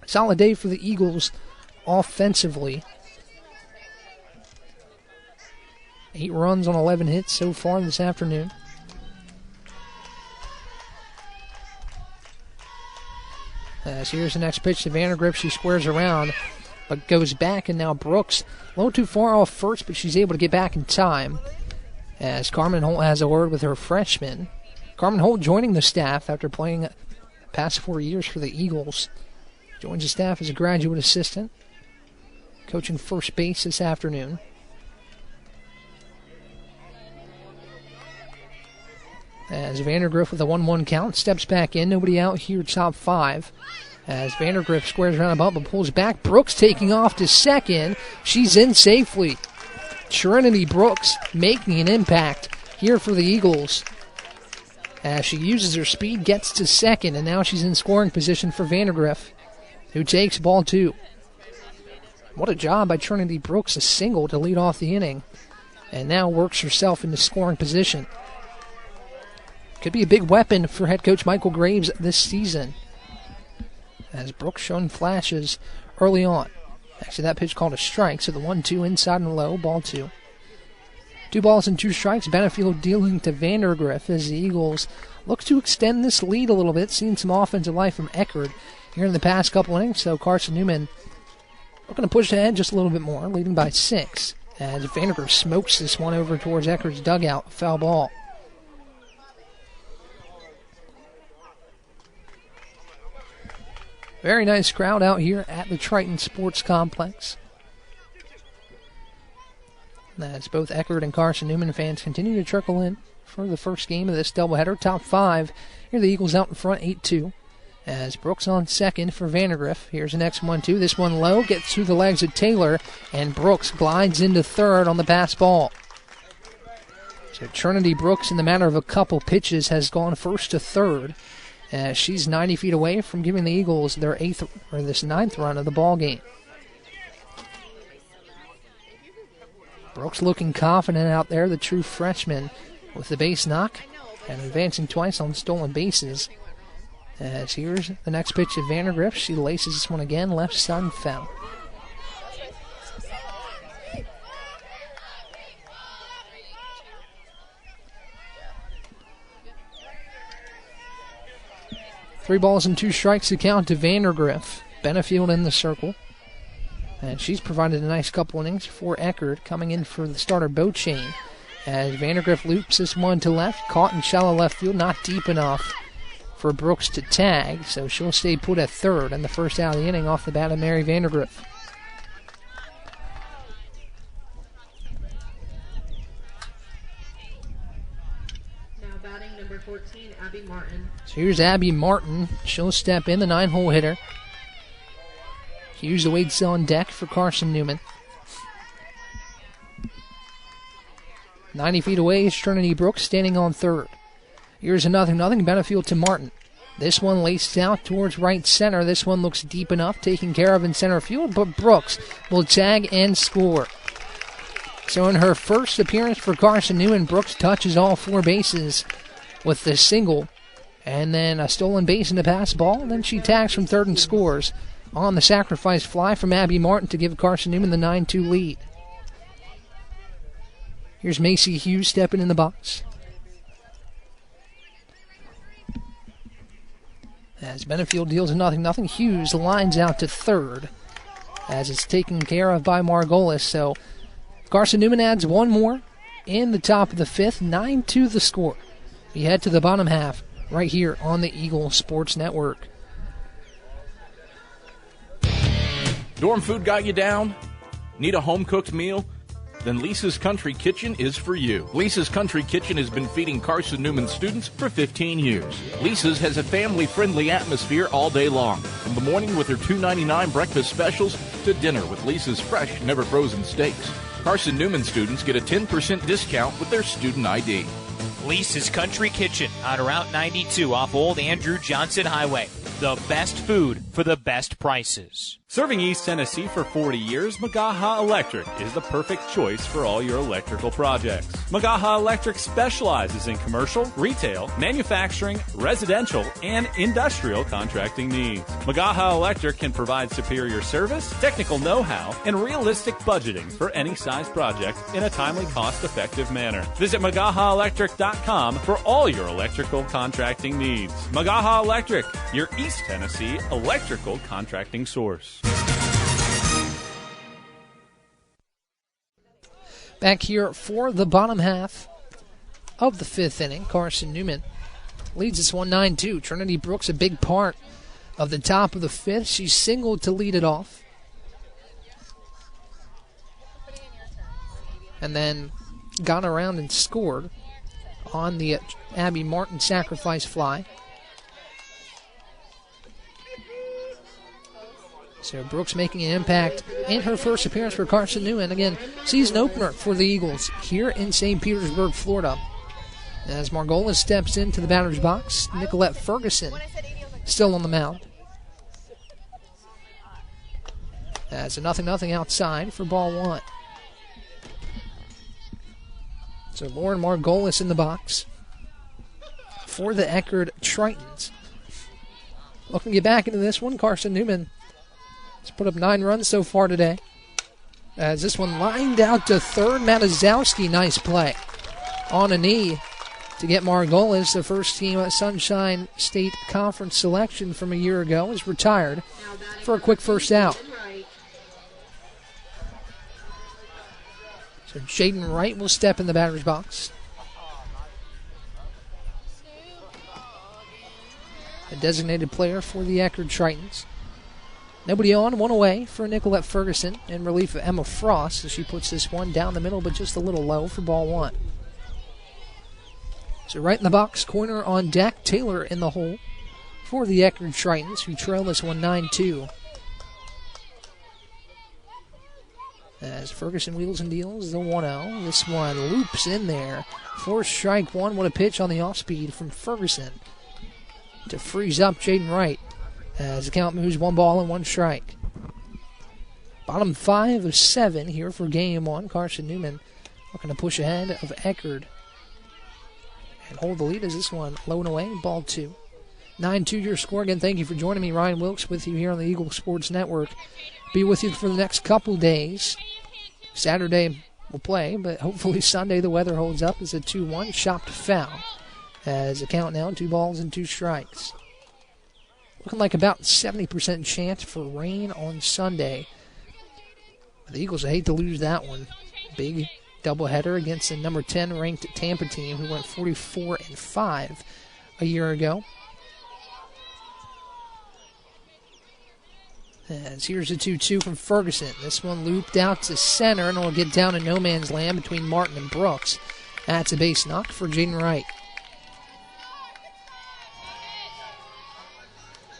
Solid day for the Eagles offensively. 8 runs on 11 hits so far this afternoon. As here's the next pitch to Vandergrift. She squares around, but goes back, and now Brooks a little too far off first, but she's able to get back in time. As Carmen Holt has a word with her freshman. Carmen Holt joining the staff after playing the past 4 years for the Eagles. Joins the staff as a graduate assistant, coaching first base this afternoon. As Vandergrift with a 1-1 count steps back in. Nobody out here, top 5. As Vandergrift squares around a bump and pulls back. Brooks taking off to second. She's in safely. Trinity Brooks making an impact here for the Eagles. As she uses her speed, gets to second, and now she's in scoring position for Vandergrift, who takes ball 2. What a job by Trinity Brooks, a single to lead off the inning, and now works herself into scoring position. Could be a big weapon for head coach Michael Graves this season, as Brooks shown flashes early on. Actually, that pitch called a strike, so the 1-2 inside and low, ball 2. 2 balls and 2 strikes. Benefield dealing to Vandergrift as the Eagles look to extend this lead a little bit. Seen some offensive life from Eckerd here in the past couple innings, so Carson-Newman looking to push ahead just a little bit more, leading by 6. As Vandergrift smokes this one over towards Eckerd's dugout, foul ball. Very nice crowd out here at the Triton Sports Complex. As both Eckerd and Carson-Newman fans continue to trickle in for the first game of this doubleheader. Top 5. Here the Eagles out in front, 8-2. As Brooks on second for Vandergrift. Here's the next 1-2. This one low, gets through the legs of Taylor, and Brooks glides into third on the pass ball. So Trinity Brooks, in the matter of a couple pitches, has gone first to third. She's 90 feet away from giving the Eagles their 9th run of the ball game. Brooks looking confident out there, the true freshman, with the base knock and advancing twice on stolen bases. As here's the next pitch of Vandergrift. She laces this one again, left side and foul. Three balls and 2 strikes to count to Vandergrift. Benefield in the circle. And she's provided a nice couple innings for Eckerd, coming in for the starter Beauchain. As Vandergrift loops this one to left, caught in shallow left field, not deep enough for Brooks to tag, so she'll stay put at third in the first out of the inning off the bat of Mary Vandergrift. Now batting number 14, Abby Martin. So here's Abby Martin. She'll step in, the 9-hole hitter. Hughes awaits on deck for Carson-Newman. 90 feet away is Trinity Brooks standing on third. Here's a 0-0 Benefield to Martin. This one laced out towards right center. This one looks deep enough, taken care of in center field, but Brooks will tag and score. So in her first appearance for Carson-Newman, Brooks touches all 4 bases with the single, and then a stolen base in the pass ball. Then she tags from third and scores on the sacrifice fly from Abby Martin to give Carson-Newman the 9-2 lead. Here's Macy Hughes stepping in the box. As Benefield deals a 0-0, Hughes lines out to third as it's taken care of by Margolis. So Carson-Newman adds one more in the top of the 5th, 9-2 the score. We head to the bottom half right here on the Eagle Sports Network. Dorm food got you down? Need a home-cooked meal? Then Lisa's Country Kitchen is for you. Lisa's Country Kitchen has been feeding Carson-Newman students for 15 years. Lisa's has a family-friendly atmosphere all day long, from the morning with her $2.99 breakfast specials to dinner with Lisa's fresh, never-frozen steaks. Carson-Newman students get a 10% discount with their student ID. Lisa's Country Kitchen on Route 92 off Old Andrew Johnson Highway. The best food for the best prices. Serving East Tennessee for 40 years, Magaha Electric is the perfect choice for all your electrical projects. Magaha Electric specializes in commercial, retail, manufacturing, residential, and industrial contracting needs. Magaha Electric can provide superior service, technical know-how, and realistic budgeting for any size project in a timely, cost-effective manner. Visit MagahaElectric.com for all your electrical contracting needs. Magaha Electric, your East Tennessee electrical contracting source. Back here for the bottom half of the fifth inning, Carson-Newman leads us 1-9-2. Trinity Brooks, a big part of the top of the fifth. She singled to lead it off. And then got around and scored on the Abby Martin sacrifice fly. So Brooks making an impact in her first appearance for Carson-Newman. Again, season opener for the Eagles here in St. Petersburg, Florida. As Margolis steps into the batter's box, Nicolette Ferguson still on the mound. As a 0-0 outside for ball one. So Lauren Margolis in the box for the Eckerd Tritons. Looking to get back into this one, Carson-Newman has put up 9 runs so far today. As this one lined out to third, Matazowski, nice play on a knee to get Margolis, the first team at Sunshine State Conference selection from a year ago, is retired for a quick first out. So Jaden Wright will step in the batter's box. A designated player for the Eckerd Tritons. Nobody on, one away for Nicolette Ferguson in relief of Emma Frost as she puts this one down the middle but just a little low for ball one. So right in the box, corner on deck, Taylor in the hole for the Eckerd Tritons, who trail this one 9-2. As Ferguson wheels and deals the 1-0. This one loops in there for strike one. What a pitch on the off-speed from Ferguson to freeze up Jaden Wright as the count moves 1 ball and 1 strike. Bottom 5 of 7 here for game one. Carson-Newman looking to push ahead of Eckerd and hold the lead as this one low and away, ball 2. 9-2 your score. Again, thank you for joining me. Ryan Wilkes with you here on the Eagle Sports Network. Be with you for the next couple days. Saturday we'll play, but hopefully Sunday the weather holds up as a 2-1 chopped foul. As the count now, 2 balls and 2 strikes. Looking like about 70% chance for rain on Sunday. The Eagles, I hate to lose that one. Big doubleheader against the number 10 ranked Tampa team who went 44-5 a year ago. As here's a 2-2 from Ferguson. This one looped out to center and will get down to no man's land between Martin and Brooks. That's a base knock for Jaden Wright.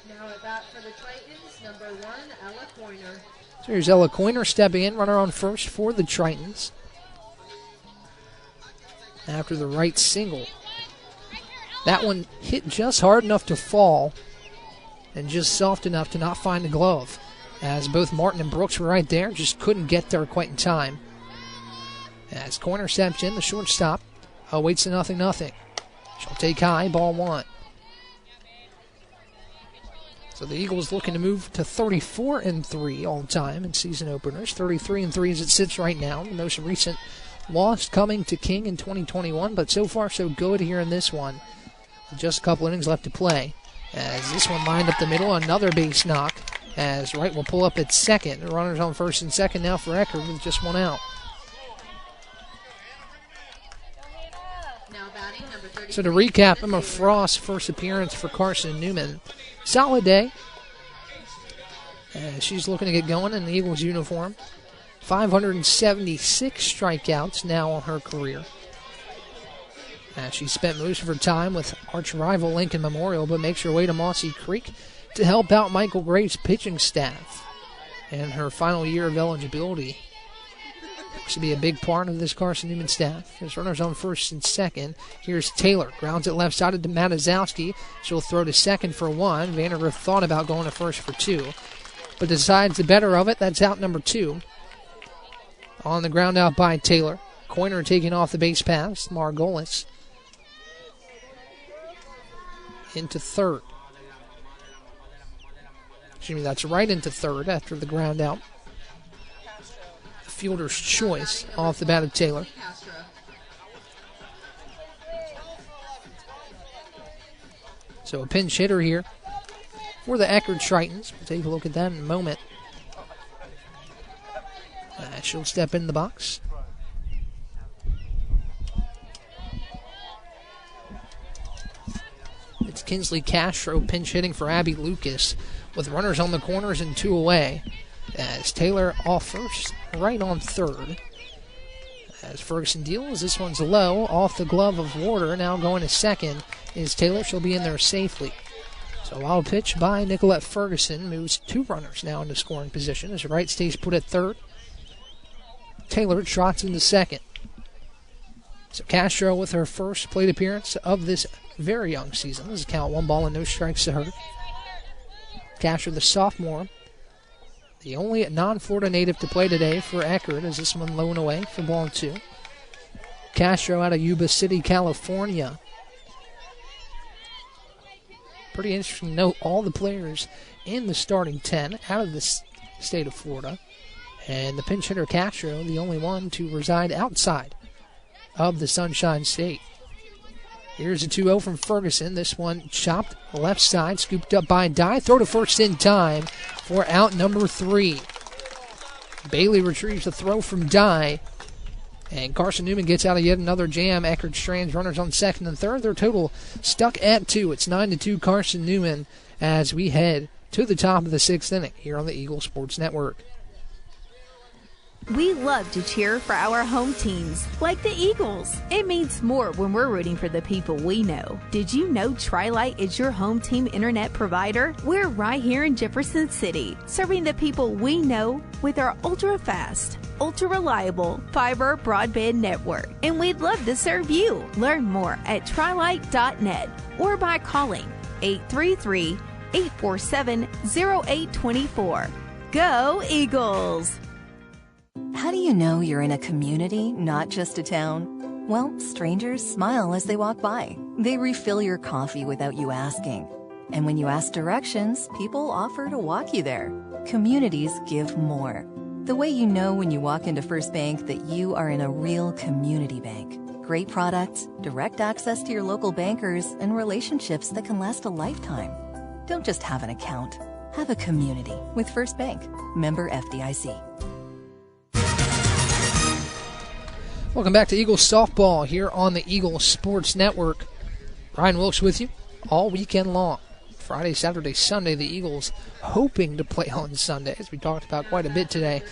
Now at bat for the Tritons, number 1, Ella Coiner. So here's Ella Coiner stepping in, runner on first for the Tritons. After the right single. That one hit just hard enough to fall and just soft enough to not find the glove. As both Martin and Brooks were right there, just couldn't get there quite in time. As Coiner steps in, the shortstop awaits the 0-0. She'll take high, ball 1. So the Eagles looking to move to 34-3 all time in season openers. 33-3 as it sits right now. The most recent loss coming to King in 2021, but so far so good here in this one. Just a couple innings left to play. As this one lined up the middle, another base knock. As Wright will pull up at second. The runners on first and second now for Eckerd with just 1 out. So to recap, Emma Frost's first appearance for Carson-Newman. Solid day. She's looking to get going in the Eagles uniform. 576 strikeouts now on her career. She spent most of her time with arch rival Lincoln Memorial, but makes her way to Mossy Creek to help out Michael Graves' pitching staff in her final year of eligibility. Should be a big part of this Carson-Newman staff. There's runners on first and second. Here's Taylor. Grounds it left-sided to Matazowski. She'll throw to second for 1. Vandergriff thought about going to first for 2. but decides the better of it. That's out number 2. On the ground out by Taylor. Coiner taking off the base pass. Margolis into third. Excuse me, that's right into third after the ground out. The fielder's choice off the bat of Taylor. So a pinch hitter here for the Eckerd Tritons. We'll take a look at that in a moment. She'll step in the box. It's Kinsley Castro pinch hitting for Abby Lucas with runners on the corners and 2 away. As Taylor off first, right on third. As Ferguson deals, this one's low, off the glove of Warder. Now going to second is Taylor. She'll be in there safely. So a wild pitch by Nicolette Ferguson moves 2 runners now into scoring position as Wright stays put at third. Taylor trots into second. So Castro with her first plate appearance of this very young season. This is count 1 ball and no strikes to her. Castro, the sophomore, the only non-Florida native to play today for Eckerd, as this one low and away for ball 2. Castro out of Yuba City, California. Pretty interesting to note all the players in the starting 10 out of the state of Florida. And the pinch hitter Castro, the only one to reside outside of the Sunshine State. Here's a 2-0 from Ferguson. This one chopped left side, scooped up by Dye. Throw to first in time for out number 3. Bailey retrieves the throw from Dye. And Carson-Newman gets out of yet another jam. Eckerd strands runners on second and third. Their total stuck at 2. It's 9-2 Carson-Newman as we head to the top of the 6th inning here on the Eagle Sports Network. We love to cheer for our home teams, like the Eagles. It means more when we're rooting for the people we know. Did you know Tri-Lite is your home team internet provider? We're right here in Jefferson City, serving the people we know with our ultra-fast, ultra-reliable fiber broadband network. And we'd love to serve you. Learn more at trilite.net or by calling 833-847-0824. Go Eagles! How do you know you're in a community, not just a town? Well, strangers smile as they walk by. They refill your coffee without you asking. And when you ask directions, people offer to walk you there. Communities give more. The way you know when you walk into First Bank that you are in a real community bank. Great products, direct access to your local bankers, and relationships that can last a lifetime. Don't just have an account. Have a community with First Bank. Member FDIC. Welcome back to Eagles softball here on the Eagle Sports Network. Ryan Wilkes with you all weekend long. Friday, Saturday, Sunday, the Eagles hoping to play on Sunday, as we talked about quite a bit today.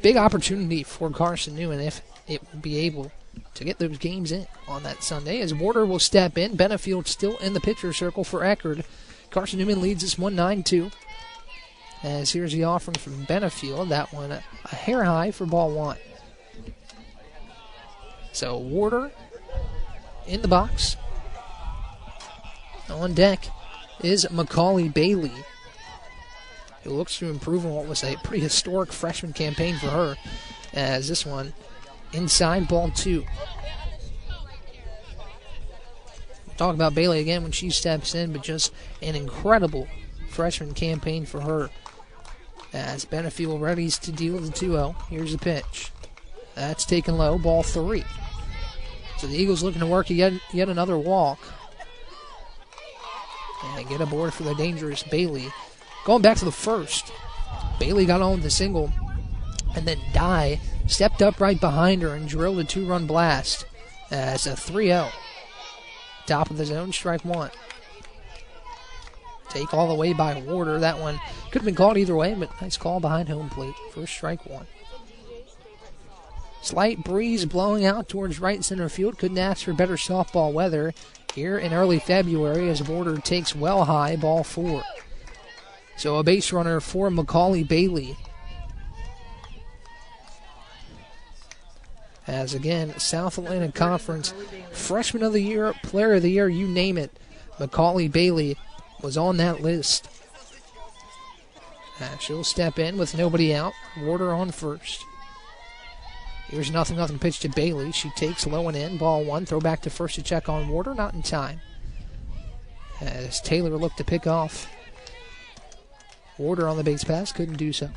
Big opportunity for Carson-Newman if it will be able to get those games in on that Sunday, as Warder will step in. Benefield still in the pitcher circle for Eckerd. Carson-Newman leads this one 9-2. As here's the offering from Benefield. That one a hair high for ball 1. So Warder in the box. On deck is Macaulay Bailey, who looks to improve on what was a pretty historic freshman campaign for her, as this one inside ball 2. We'll talk about Bailey again when she steps in, but just an incredible freshman campaign for her. As Benefield readies to deal the 2-0. Here's the pitch. That's taken low, ball 3. So the Eagles looking to work yet another walk. And get aboard for the dangerous Bailey. Going back to the first, Bailey got on with the single, and then Dye stepped up right behind her and drilled a 2-run blast as a 3-0. Top of the zone, strike 1. Take all the way by Warder. That one could have been called either way, but nice call behind home plate. First strike 1. Slight breeze blowing out towards right center field. Couldn't ask for better softball weather here in early February as Warder takes well high, ball 4. So a base runner for Macaulay Bailey. As again, South Atlantic Conference Freshman of the Year, Player of the Year, you name it, Macaulay Bailey was on that list. She'll step in with nobody out. Warder on first. Here's 0-0 pitch to Bailey. She takes low and in. Ball one. Throw back to first to check on Warder. Not in time. As Taylor looked to pick off Warder on the base pass. Couldn't do so.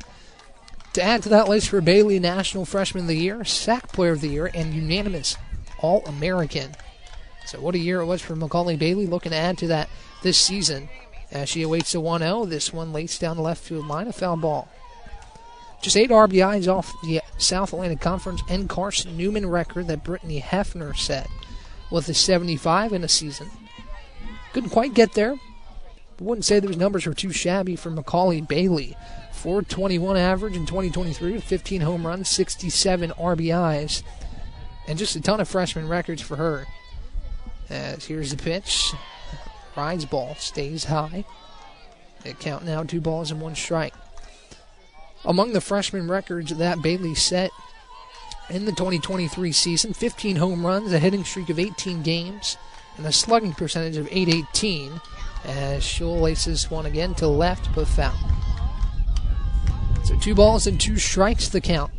To add to that list for Bailey, National Freshman of the Year, Sack Player of the Year, and unanimous All-American. So what a year it was for Macaulay Bailey. Looking to add to that this season as she awaits a 1-0. This one lays down the left field line. A foul ball. Just 8 RBIs off the South Atlantic Conference and Carson-Newman record that Brittany Hefner set with a 75 in a season. Couldn't quite get there. But wouldn't say those numbers were too shabby for Macaulay Bailey. 421 average in 2023 with 15 home runs, 67 RBIs, and just a ton of freshman records for her. As here's the pitch. Rides ball, stays high. They count now 2 balls and 1 strike. Among the freshman records that Bailey set in the 2023 season, 15 home runs, a hitting streak of 18 games, and a slugging percentage of .818. As she'll lace this one again to left, but foul. So 2 balls and 2 strikes the count.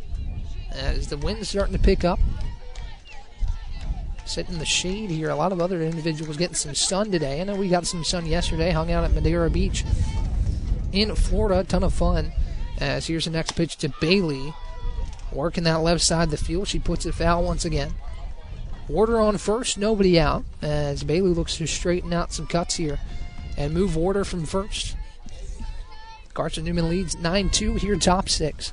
As the wind's starting to pick up. Sitting in the shade here. A lot of other individuals getting some sun today. I know we got some sun yesterday. Hung out at Madeira Beach in Florida. A ton of fun. As here's the next pitch to Bailey. Working that left side of the field. She puts it foul once again. Warder on first. Nobody out. As Bailey looks to straighten out some cuts here and move Warder from first. Carson-Newman leads 9-2 here, top 6.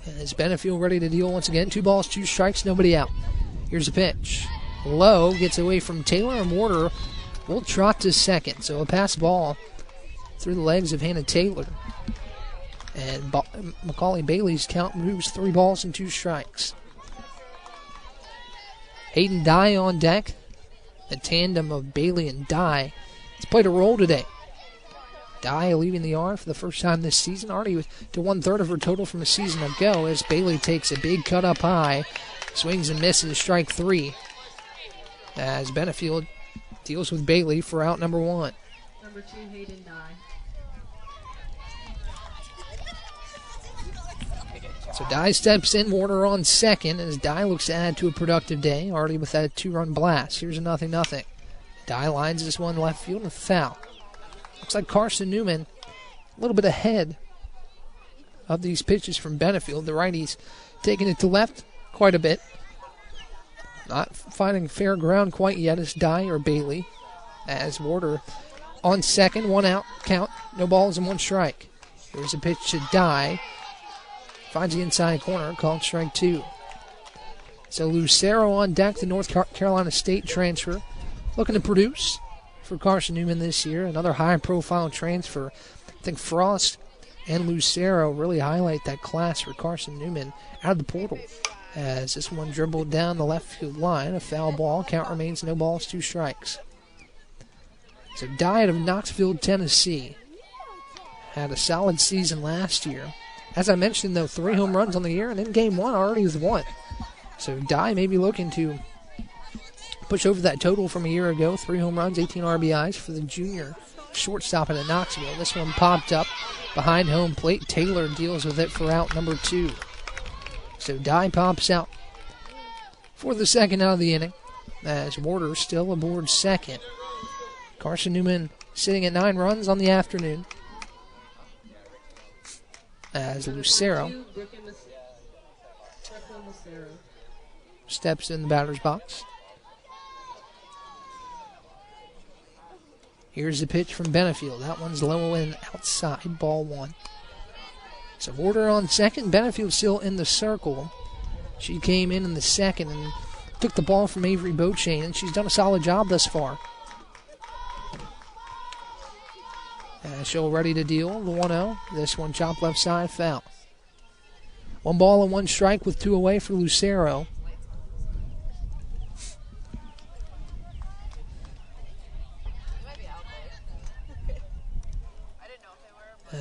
And is Benefield ready to deal once again? 2 balls, 2 strikes, nobody out. Here's a pitch. Low gets away from Taylor, and Warder will trot to second. So a pass ball through the legs of Hannah Taylor. And Macaulay Bailey's count moves 3 balls and 2 strikes. Hayden Dye on deck. The tandem of Bailey and Dye has played a role today. Dye leaving the yard for the first time this season, already to 1/3 of her total from a season ago, as Bailey takes a big cut up high, swings and misses, strike 3. As Benefield deals with Bailey for out number 1. Number 2, Hayden Dye. So Dye steps in, Warder on second, as Dye looks to add to a productive day, already with that 2-run blast. Here's a 0-0. Dye lines this one left field and foul. Looks like Carson-Newman a little bit ahead of these pitches from Benefield. The righties taking it to left quite a bit. Not finding fair ground quite yet as Dye or Bailey. As Warder on second, 1 out, count, no balls and 1 strike. Here's a pitch to Dye. Finds the inside corner, called strike 2. So Lucero on deck, the North Carolina State transfer. Looking to produce for Carson-Newman this year. Another high-profile transfer. I think Frost and Lucero really highlight that class for Carson-Newman out of the portal. As this one dribbled down the left field line, a foul ball. Count remains no balls, 2 strikes. So Dye out of Knoxville, Tennessee. Had a solid season last year. As I mentioned, though, 3 home runs on the year, and in game 1 already was 1. So Dye may be looking to push over that total from a year ago. 3 home runs, 18 RBIs for the junior shortstop at Knoxville. This one popped up behind home plate. Taylor deals with it for out number 2. So Dye pops out for the second out of the inning, as Warder still aboard second. Carson-Newman sitting at 9 runs on the afternoon. As Lucero steps in the batter's box. Here's the pitch from Benefield. That one's low and outside, ball 1. So Warder on second, Benefield still in the circle. She came in the second and took the ball from Avery Beauchain, and she's done a solid job thus far. She'll ready to deal, the 1-0. This one chopped left side, foul. 1 ball and 1 strike with 2 away for Lucero.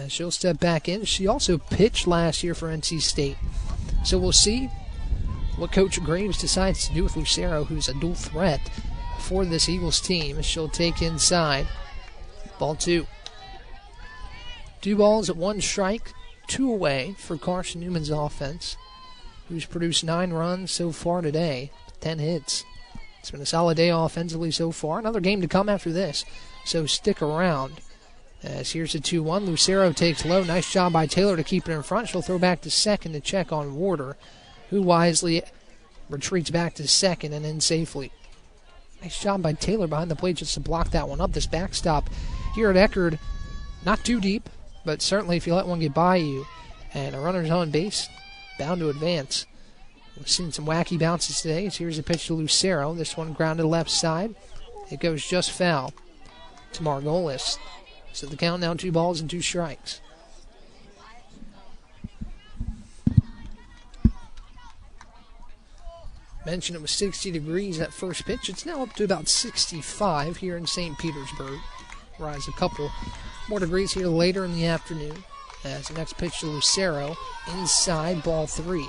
She'll step back in. She also pitched last year for NC State. So we'll see what Coach Graves decides to do with Lucero, who's a dual threat for this Eagles team as she'll take inside. Ball 2. 2 balls at 1 strike, 2 away for Carson-Newman's offense, who's produced 9 runs so far today, 10 hits. It's been a solid day offensively so far. Another game to come after this, so stick around. As here's a 2-1. Lucero takes low. Nice job by Taylor to keep it in front. She'll throw back to second to check on Warder, who wisely retreats back to second and in safely. Nice job by Taylor behind the plate just to block that one up. This backstop here at Eckerd, not too deep, but certainly if you let one get by you, and a runner's on base, bound to advance. We've seen some wacky bounces today. So here's a pitch to Lucero. This one grounded left side. It goes just foul to Margolis. So the count now 2 balls and 2 strikes. Mentioned it was 60 degrees at first pitch. It's now up to about 65 here in St. Petersburg. Rise a couple more degrees here later in the afternoon. As the next pitch to Lucero, inside, ball 3.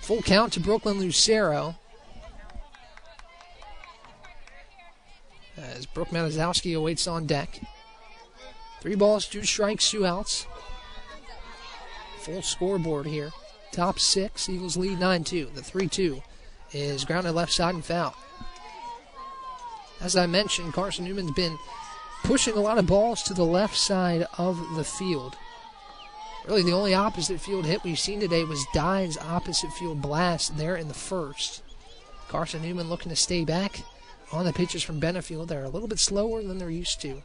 Full count to Brooklyn Lucero. As Brooke Matazowski awaits on deck. 3 balls, 2 strikes, 2 outs. Full scoreboard here. Top 6, Eagles lead 9-2. The 3-2 is grounded left side and foul. As I mentioned, Carson-Newman's been pushing a lot of balls to the left side of the field. Really, the only opposite field hit we've seen today was Dye's opposite field blast there in the first. Carson-Newman looking to stay back on the pitches from Benefield. They're a little bit slower than they're used to.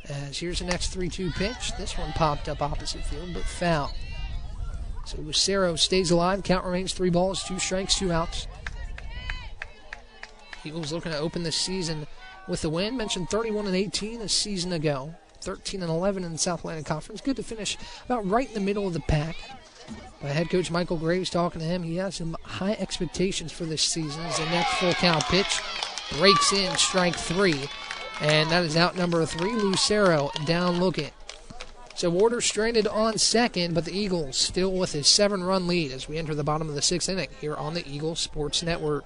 As here's the next 3-2 pitch. This one popped up opposite field, but foul. So Lucero stays alive. Count remains 3 balls, 2 strikes, 2 outs. Eagles looking to open this season with the win. Mentioned 31-18 a season ago. 13-11 in the South Atlantic Conference. Good to finish about right in the middle of the pack. By head coach Michael Graves talking to him, he has some high expectations for this season. As the next full count pitch breaks in, strike 3. And that is out number 3. Lucero down looking. So Warder stranded on second, but the Eagles still with a 7-run lead as we enter the bottom of the 6th inning here on the Eagles Sports Network.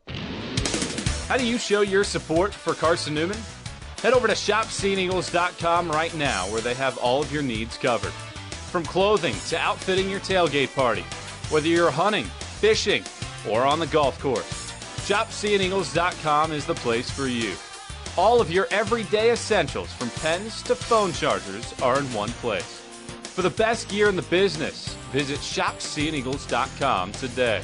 How do you show your support for Carson-Newman? Head over to shopseeandeagles.com right now, where they have all of your needs covered. From clothing to outfitting your tailgate party, whether you're hunting, fishing, or on the golf course, shopseeandeagles.com is the place for you. All of your everyday essentials, from pens to phone chargers, are in one place. For the best gear in the business, visit shopseeandeagles.com today.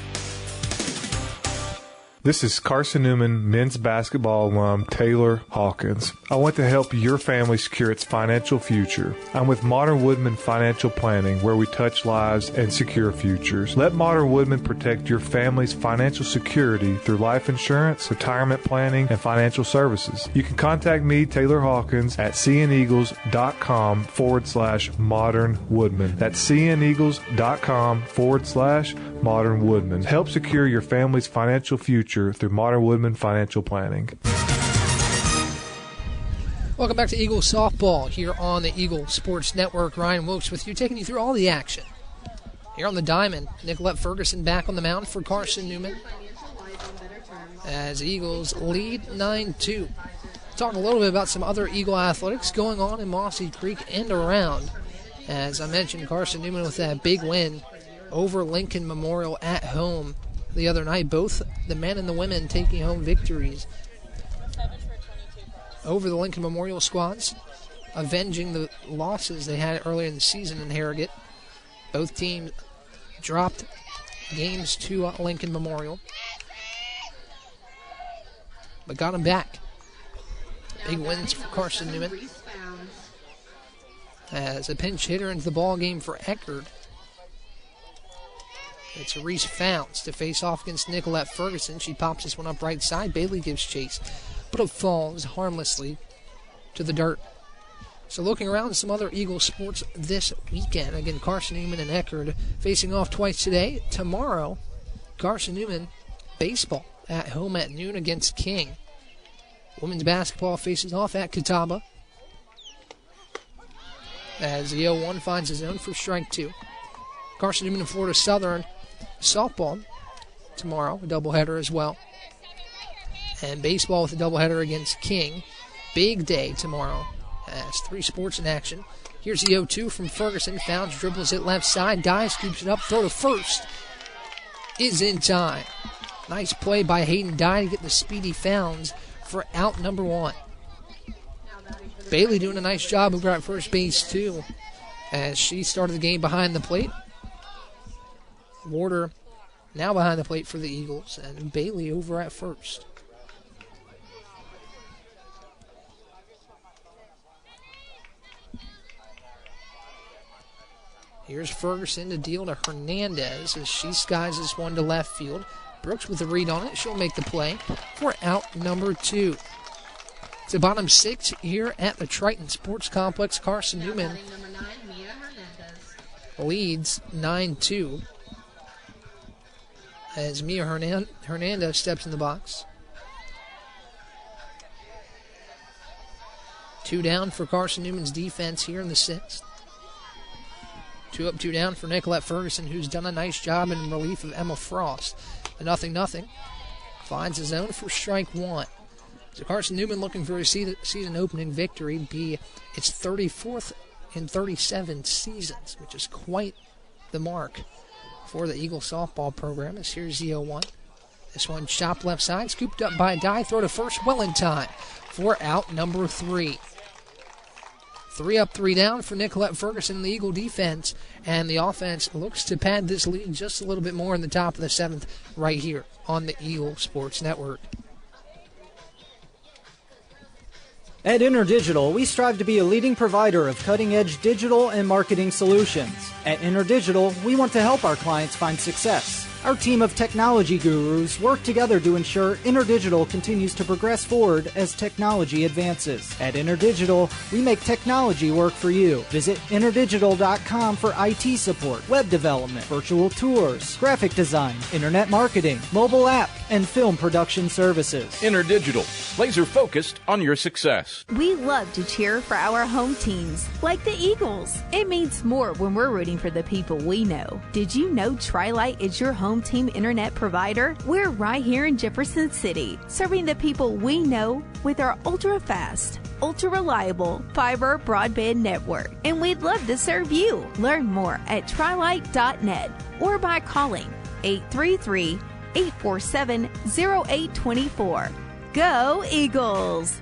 This is Carson-Newman men's basketball alum Taylor Hawkins. I want to help your family secure its financial future. I'm with Modern Woodman Financial Planning, where we touch lives and secure futures. Let Modern Woodman protect your family's financial security through life insurance, retirement planning, and financial services. You can contact me, Taylor Hawkins, at cneagles.com/Modern Woodman. That's cneagles.com/Modern Woodman. Help secure your family's financial future through Modern Woodman Financial Planning. Welcome back to Eagles softball here on the Eagles Sports Network. Ryan Wilkes with you, taking you through all the action. Here on the diamond, Nicolette Ferguson back on the mound for Carson-Newman as Eagles lead 9-2. Talk a little bit about some other Eagle athletics going on in Mossy Creek and around. As I mentioned, Carson-Newman with that big win over Lincoln Memorial at home the other night. Both the men and the women taking home victories over the Lincoln Memorial squads, avenging the losses they had earlier in the season in Harrogate. Both teams dropped games to Lincoln Memorial, but got them back. Big wins for Carson-Newman. As a pinch hitter into the ball game for Eckerd, it's Reese Founds to face off against Nicolette Ferguson. She pops this one up right side. Bailey gives chase, but it falls harmlessly to the dirt. So looking around some other Eagle sports this weekend. Again, Carson-Newman and Eckerd facing off twice today. Tomorrow, Carson-Newman baseball at home at noon against King. Women's basketball faces off at Catawba as the 0-1 finds his own for strike 2. Carson-Newman and Florida Southern softball tomorrow, a doubleheader as well. And baseball with a doubleheader against King. Big day tomorrow as 3 sports in action. Here's the 0-2 from Ferguson. Founds, dribbles it left side. Dives, scoops it up. Throw to first. Is in time. Nice play by Hayden Dye to get the speedy Founds for out number 1. Bailey doing a nice job over at first base, too, as she started the game behind the plate. Warder now behind the plate for the Eagles, and Bailey over at first. Here's Ferguson to deal to Hernandez as she skies this one to left field. Brooks with a read on it. She'll make the play for out number 2. It's the bottom 6 here at the Triton Sports Complex. Carson-Newman leads 9-2 as Mia Hernandez steps in the box. 2 down for Carson-Newman's defense here in the 6th. 2 up, 2 down for Nicolette Ferguson, who's done a nice job in relief of Emma Frost. A 0-0. Finds his own for strike 1. So Carson-Newman looking for a season opening victory, be its 34th in 37 seasons, which is quite the mark for the Eagle softball program. As here's the 0-1. This one chopped left side, scooped up by Dye, throw to first, well in time for out number 3. 3 up, 3 down for Nicolette Ferguson in the Eagle defense, and the offense looks to pad this lead just a little bit more in the top of the 7th right here on the Eagle Sports Network. At InterDigital, we strive to be a leading provider of cutting-edge digital and marketing solutions. At InterDigital, we want to help our clients find success. Our team of technology gurus work together to ensure InterDigital continues to progress forward as technology advances. At InterDigital, we make technology work for you. Visit interdigital.com for IT support, web development, virtual tours, graphic design, internet marketing, mobile app, and film production services. InterDigital, laser focused on your success. We love to cheer for our home teams, like the Eagles. It means more when we're rooting for the people we know. Did you know Tri-Lite is your home team internet provider? We're right here in Jefferson City, serving the people we know with our ultra-fast, ultra-reliable fiber broadband network. And we'd love to serve you. Learn more at trilite.net or by calling 833-847-0824. Go Eagles!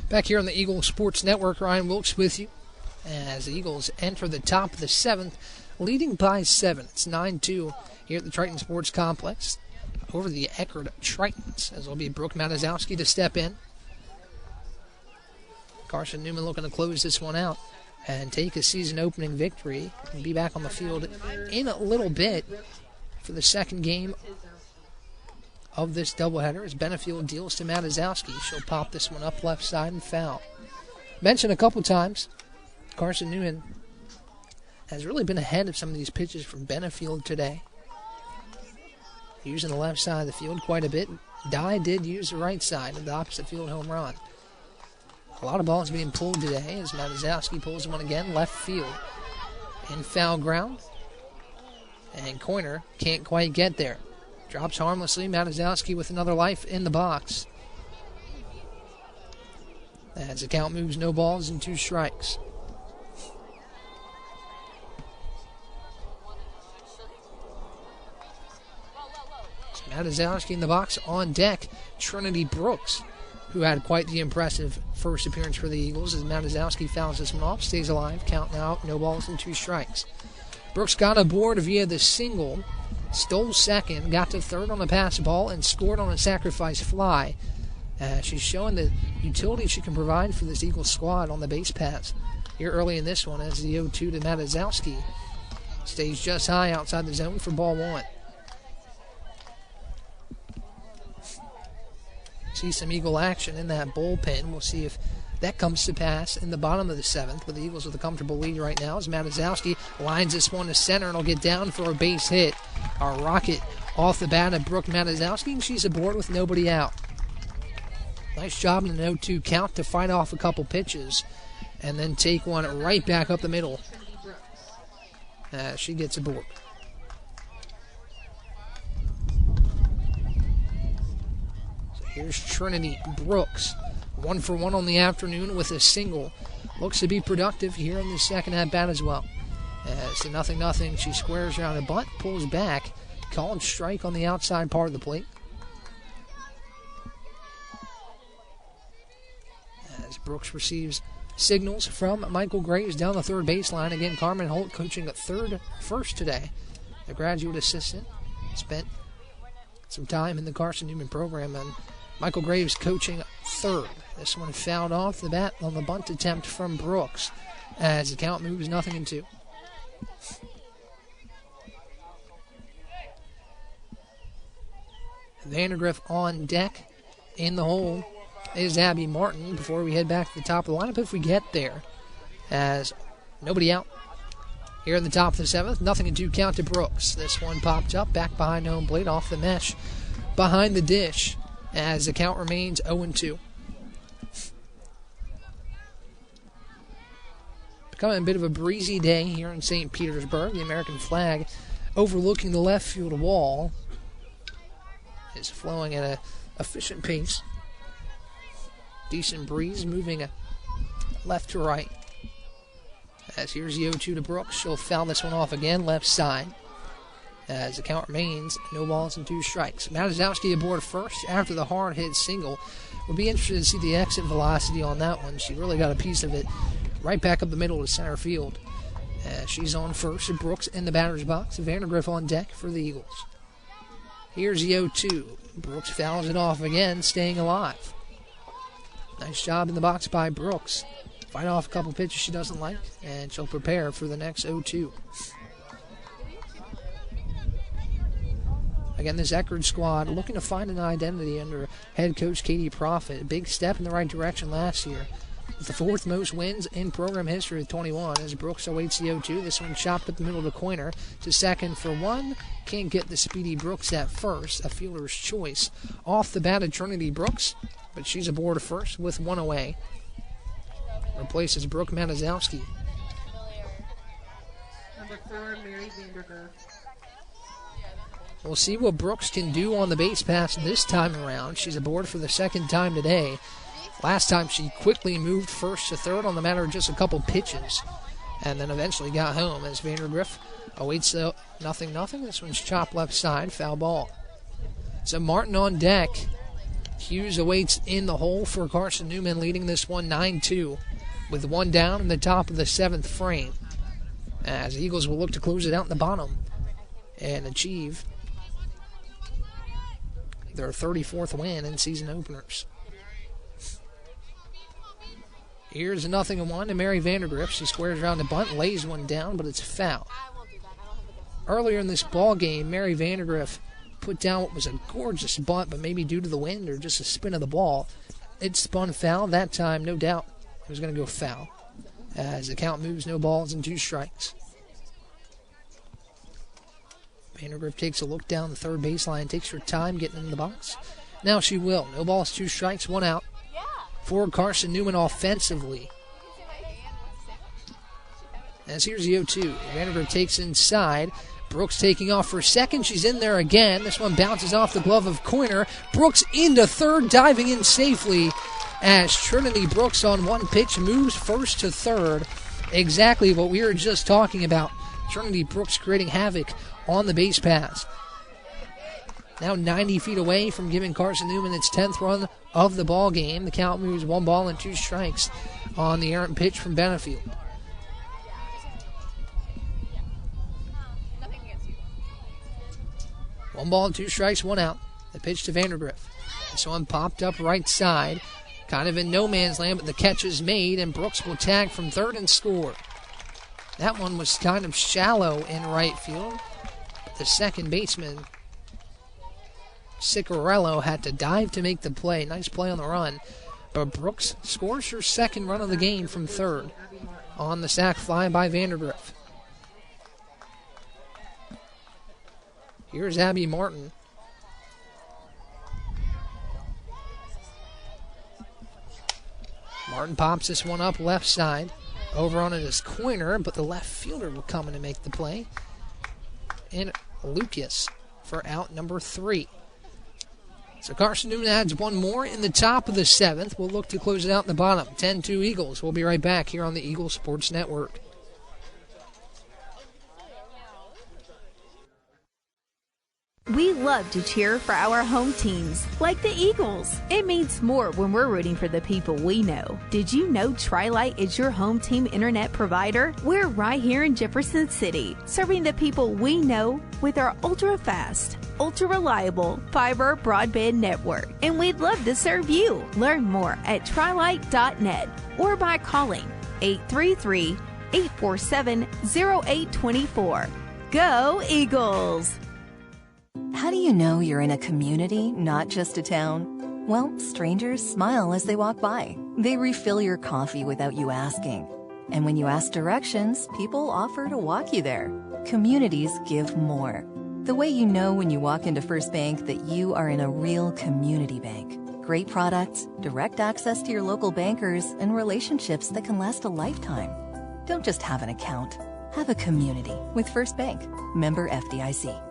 Back here on the Eagle Sports Network, Ryan Wilkes with you as the Eagles enter the top of the 7th, leading by 7. It's 9-2 here at the Triton Sports Complex over the Eckerd Tritons, as it'll be Brooke Matazowski to step in. Carson-Newman looking to close this one out and take a season-opening victory and be back on the field in a little bit for the second game of this doubleheader as Benefield deals to Matazowski. She'll pop this one up left side and foul. Mentioned a couple times, Carson-Newman has really been ahead of some of these pitches from Benefield today. Using the left side of the field quite a bit. Dye did use the right side of the opposite field home run. A lot of balls being pulled today as Matazowski pulls one again, left field. In foul ground. And Coiner can't quite get there. Drops harmlessly. Matazowski with another life in the box. As the count moves, no balls and 2 strikes. So Matazowski in the box. On deck, Trinity Brooks, who had quite the impressive first appearance for the Eagles, as Matazowski fouls this one off, stays alive, count now, no balls and 2 strikes. Brooks got aboard via the single, stole second, got to third on the pass ball, and scored on a sacrifice fly. She's showing the utility she can provide for this Eagles squad on the base pass here early in this one, as the 0-2 to Matazowski stays just high outside the zone for ball 1. See some Eagle action in that bullpen. We'll see if that comes to pass in the bottom of the 7th, with the Eagles with a comfortable lead right now as Matazowski lines this one to center and will get down for a base hit. A rocket off the bat of Brooke Matazowski, and she's aboard with nobody out. Nice job in an 0-2 count to fight off a couple pitches and then take one right back up the middle. She gets aboard. Here's Trinity Brooks. 1 for 1 on the afternoon with a single. Looks to be productive here in the second at bat as well. As the 0-0, she squares around a bunt, pulls back. Called strike on the outside part of the plate. As Brooks receives signals from Michael Graves down the third baseline. Again, Carmen Holt coaching at first today. A graduate assistant. Spent some time in the Carson-Newman program, and Michael Graves coaching third. This one fouled off the bat on the bunt attempt from Brooks as the count moves 0-2. Vandergriff on deck. In the hole is Abby Martin before we head back to the top of the lineup if we get there. As nobody out here in the top of the 7th. 0-2 count to Brooks. This one popped up back behind home plate off the mesh behind the dish as the count remains 0-2. Becoming a bit of a breezy day here in St. Petersburg. The American flag overlooking the left field wall is flowing at an efficient pace. Decent breeze moving left to right. As here's the 0-2 to Brooks. She'll foul this one off again, left side. As the count remains, no balls and 2 strikes. Matazowski aboard first after the hard hit single. We'll be interested to see the exit velocity on that one. She really got a piece of it right back up the middle to center field. She's on first. Brooks in the batter's box. Vandergriff on deck for the Eagles. Here's the 0-2. Brooks fouls it off again, staying alive. Nice job in the box by Brooks. Fight off a couple pitches she doesn't like, and she'll prepare for the next 0-2. Again, this Eckerd squad looking to find an identity under head coach Katie Profit. A big step in the right direction last year. With the 4th most wins in program history with 21 as Brooks awaits the 0-2. This one chopped up the middle to Coiner to second for 1. Can't get the speedy Brooks at first. A fielder's choice. Off the bat of Trinity Brooks, but she's aboard first with 1 away. Replaces Brooke Matazowski. Number 4, Mary Vandergriff. We'll see what Brooks can do on the base pass this time around. She's aboard for the 2nd time today. Last time she quickly moved first to third on the matter of just a couple pitches, and then eventually got home as Vandergriff awaits the 0-0. This one's chopped left side, foul ball. So Martin on deck. Hughes awaits in the hole for Carson-Newman, leading this one 9-2 with 1 down in the top of the 7th frame. As the Eagles will look to close it out in the bottom and achieve their 34th win in season openers. Here's a 0-1 to Mary Vandergriff. She squares around the bunt, lays one down, but it's foul. Earlier in this ball game, Mary Vandergriff put down what was a gorgeous bunt, but maybe due to the wind or just a spin of the ball, it spun foul. That time, no doubt, it was going to go foul. As the count moves, no balls and 2 strikes. Vandergriff takes a look down the third baseline, takes her time getting in the box. Now she will. No balls, 2 strikes, 1 out. For Carson-Newman offensively. As here's the 0-2. Vandergriff takes inside. Brooks taking off for second. She's in there again. This one bounces off the glove of Coiner. Brooks into third, diving in safely as Trinity Brooks on 1 pitch moves first to third. Exactly what we were just talking about. Trinity Brooks creating havoc on the base pass. Now 90 feet away from giving Carson-Newman its 10th run of the ball game. The count moves 1 ball and 2 strikes on the errant pitch from Benefield. One ball and 2 strikes, 1 out. The pitch to Vandergriff. This one popped up right side. Kind of in no man's land, but the catch is made, and Brooks will tag from third and score. That one was kind of shallow in right field. The second baseman, Ciccarello, had to dive to make the play. Nice play on the run. But Brooks scores her 2nd run of the game from third on the sac fly by Vandergriff. Here's Abby Martin. Martin pops this one up left side. Over on it is Coiner, but the left fielder will come in and make the play. And Lucas for out number 3. So Carson-Newman adds one more in the top of the 7th. We'll look to close it out in the bottom. 10-2 Eagles. We'll be right back here on the Eagles Sports Network. We love to cheer for our home teams, like the Eagles. It means more when we're rooting for the people we know. Did you know Tri-Light is your home team internet provider? We're right here in Jefferson City, serving the people we know with our ultra-fast, ultra-reliable fiber broadband network. And we'd love to serve you. Learn more at trilight.net or by calling 833-847-0824. Go Eagles! How do you know you're in a community, not just a town? Well, strangers smile as they walk by. They refill your coffee without you asking. And when you ask directions, people offer to walk you there. Communities give more. The way you know when you walk into First Bank that you are in a real community bank. Great products, direct access to your local bankers, and relationships that can last a lifetime. Don't just have an account. Have a community with First Bank. Member FDIC.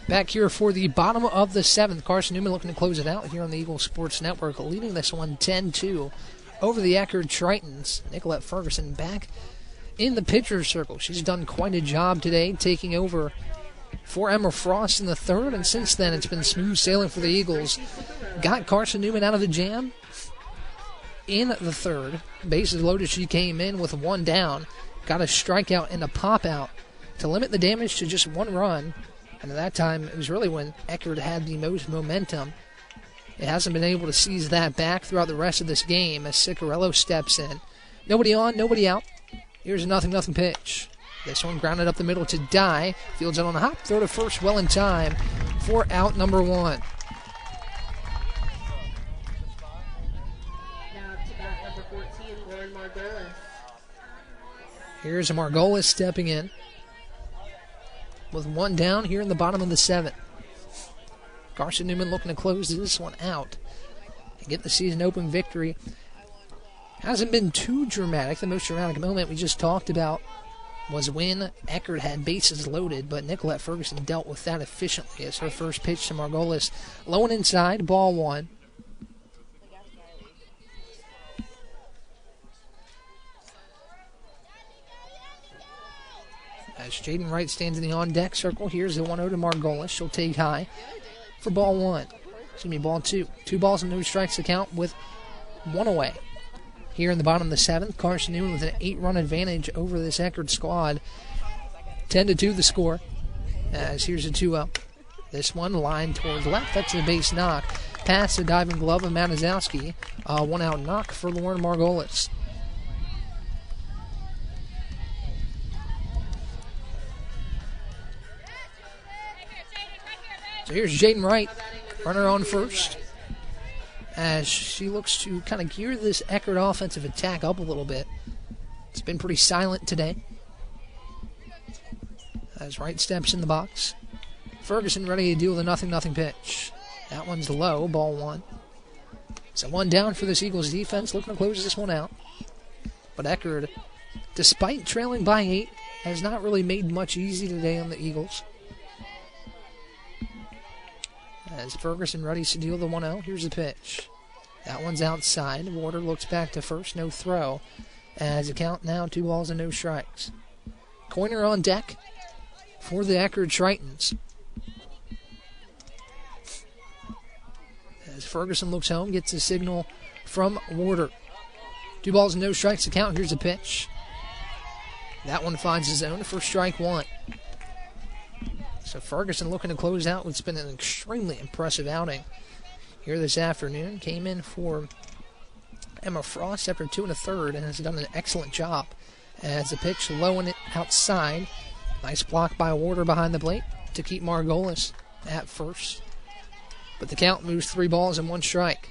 Back here for the bottom of the 7th. Carson-Newman looking to close it out here on the Eagles Sports Network, leading this one 10-2 over the Eckerd Tritons. Nicolette Ferguson back in the pitcher's circle. She's done quite a job today, taking over for Emma Frost in the 3rd, and since then it's been smooth sailing for the Eagles. Got Carson-Newman out of the jam in the 3rd. Bases loaded, she came in with 1 down. Got a strikeout and a pop-out to limit the damage to just 1 run. And at that time, it was really when Eckerd had the most momentum. It hasn't been able to seize that back throughout the rest of this game as Ciccarello steps in. Nobody on, nobody out. Here's a 0-0 pitch. This one grounded up the middle to Die. Fields out on a hop, throw to first well in time for out number 1. Now to bat number 14, Lauren Margolis. Here's Margolis stepping in with 1 down here in the bottom of the 7th. Carson-Newman looking to close this one out and get the season opening victory. Hasn't been too dramatic. The most dramatic moment we just talked about was when Eckerd had bases loaded, but Nicolette Ferguson dealt with that efficiently as her first pitch to Margolis. Low and inside, ball 1. As Jaden Wright stands in the on-deck circle, here's the 1-0 to Margolis. She'll take high for ball 1. Excuse me, ball 2. 2 balls and no strikes to count with 1 away. Here in the bottom of the 7th, Carson-Newman with an 8-run advantage over this Eckerd squad. 10-2 the score. As here's a 2-0. This one lined towards left. That's a base knock. Past the diving glove of Manizowski. 1-out knock for Lauren Margolis. So here's Jaden Wright, runner on first, as she looks to kind of gear this Eckerd offensive attack up a little bit. It's been pretty silent today. As Wright steps in the box. Ferguson ready to deal with a 0-0 pitch. That one's low, ball 1. So 1 down for this Eagles defense, looking to close this one out. But Eckerd, despite trailing by 8, has not really made much easy today on the Eagles. As Ferguson ready to deal the 1-0, here's the pitch. That one's outside. Warder looks back to first, no throw. As a count now, 2 balls and no strikes. Coiner on deck for the Eckerd Tritons. As Ferguson looks home, gets a signal from Warder. 2 balls and no strikes to count. Here's a pitch. That one finds his own for strike 1. So Ferguson looking to close out what's been an extremely impressive outing here this afternoon. Came in for Emma Frost after 2 1/3 and has done an excellent job. As a pitch low and outside. Nice block by Warder behind the plate to keep Margolis at first. But the count moves 3 balls and 1 strike.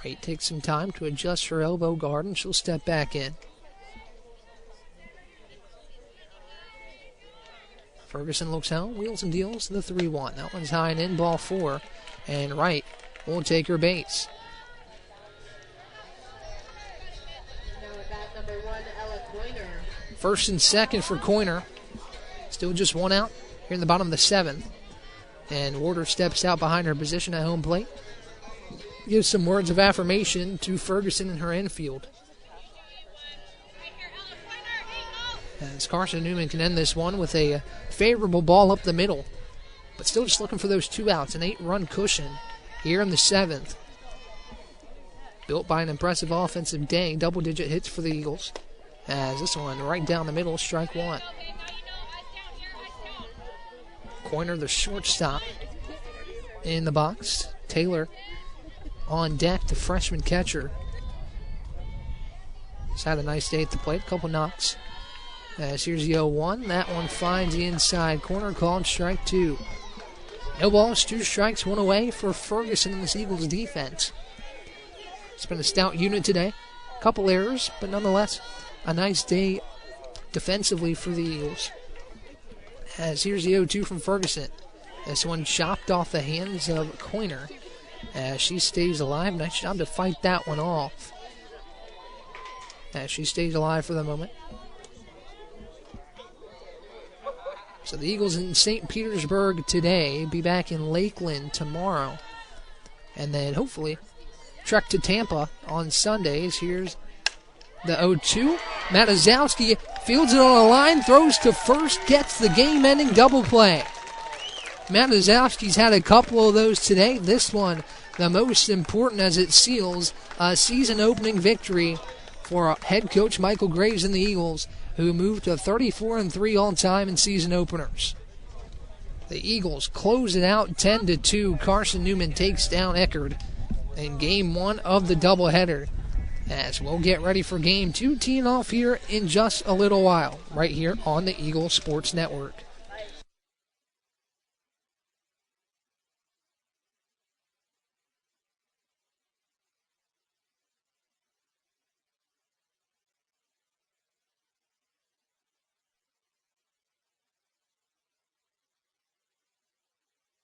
Wright takes some time to adjust her elbow guard, and she'll step back in. Ferguson looks home, wheels and deals the 3-1. That one's high and in, ball 4. And Wright will take her base. First and second for Coiner. Still just one out here in the bottom of the 7th. And Warder steps out behind her position at home plate. Gives some words of affirmation to Ferguson in her infield. As Carson-Newman can end this one with a favorable ball up the middle. But still just looking for those 2 outs. An 8-run cushion here in the 7th. Built by an impressive offensive day. Double-digit hits for the Eagles. As this one right down the middle, strike 1. Coiner, the shortstop, in the box. Taylor on deck, the freshman catcher. He's had a nice day at the plate, a couple knocks. As here's the 0-1. That one finds the inside corner, called strike 2. No balls, 2 strikes, 1 away for Ferguson in this Eagles defense. It's been a stout unit today. A couple errors, but nonetheless, a nice day defensively for the Eagles. As here's the 0-2 from Ferguson. This one chopped off the hands of Coiner as she stays alive. Nice job to fight that one off. As she stays alive for the moment. So the Eagles in St. Petersburg today, be back in Lakeland tomorrow. And then hopefully trek to Tampa on Sundays. Here's the 0-2. Matazowski fields it on a line, throws to first, gets the game-ending double play. Matazowski's had a couple of those today. This one, the most important as it seals a season-opening victory for head coach Michael Graves and the Eagles, who moved to 34-3 all-time in season openers. The Eagles close it out 10-2. Carson-Newman takes down Eckerd in Game 1 of the doubleheader. As we'll get ready for Game 2, teeing off here in just a little while, right here on the Eagle Sports Network.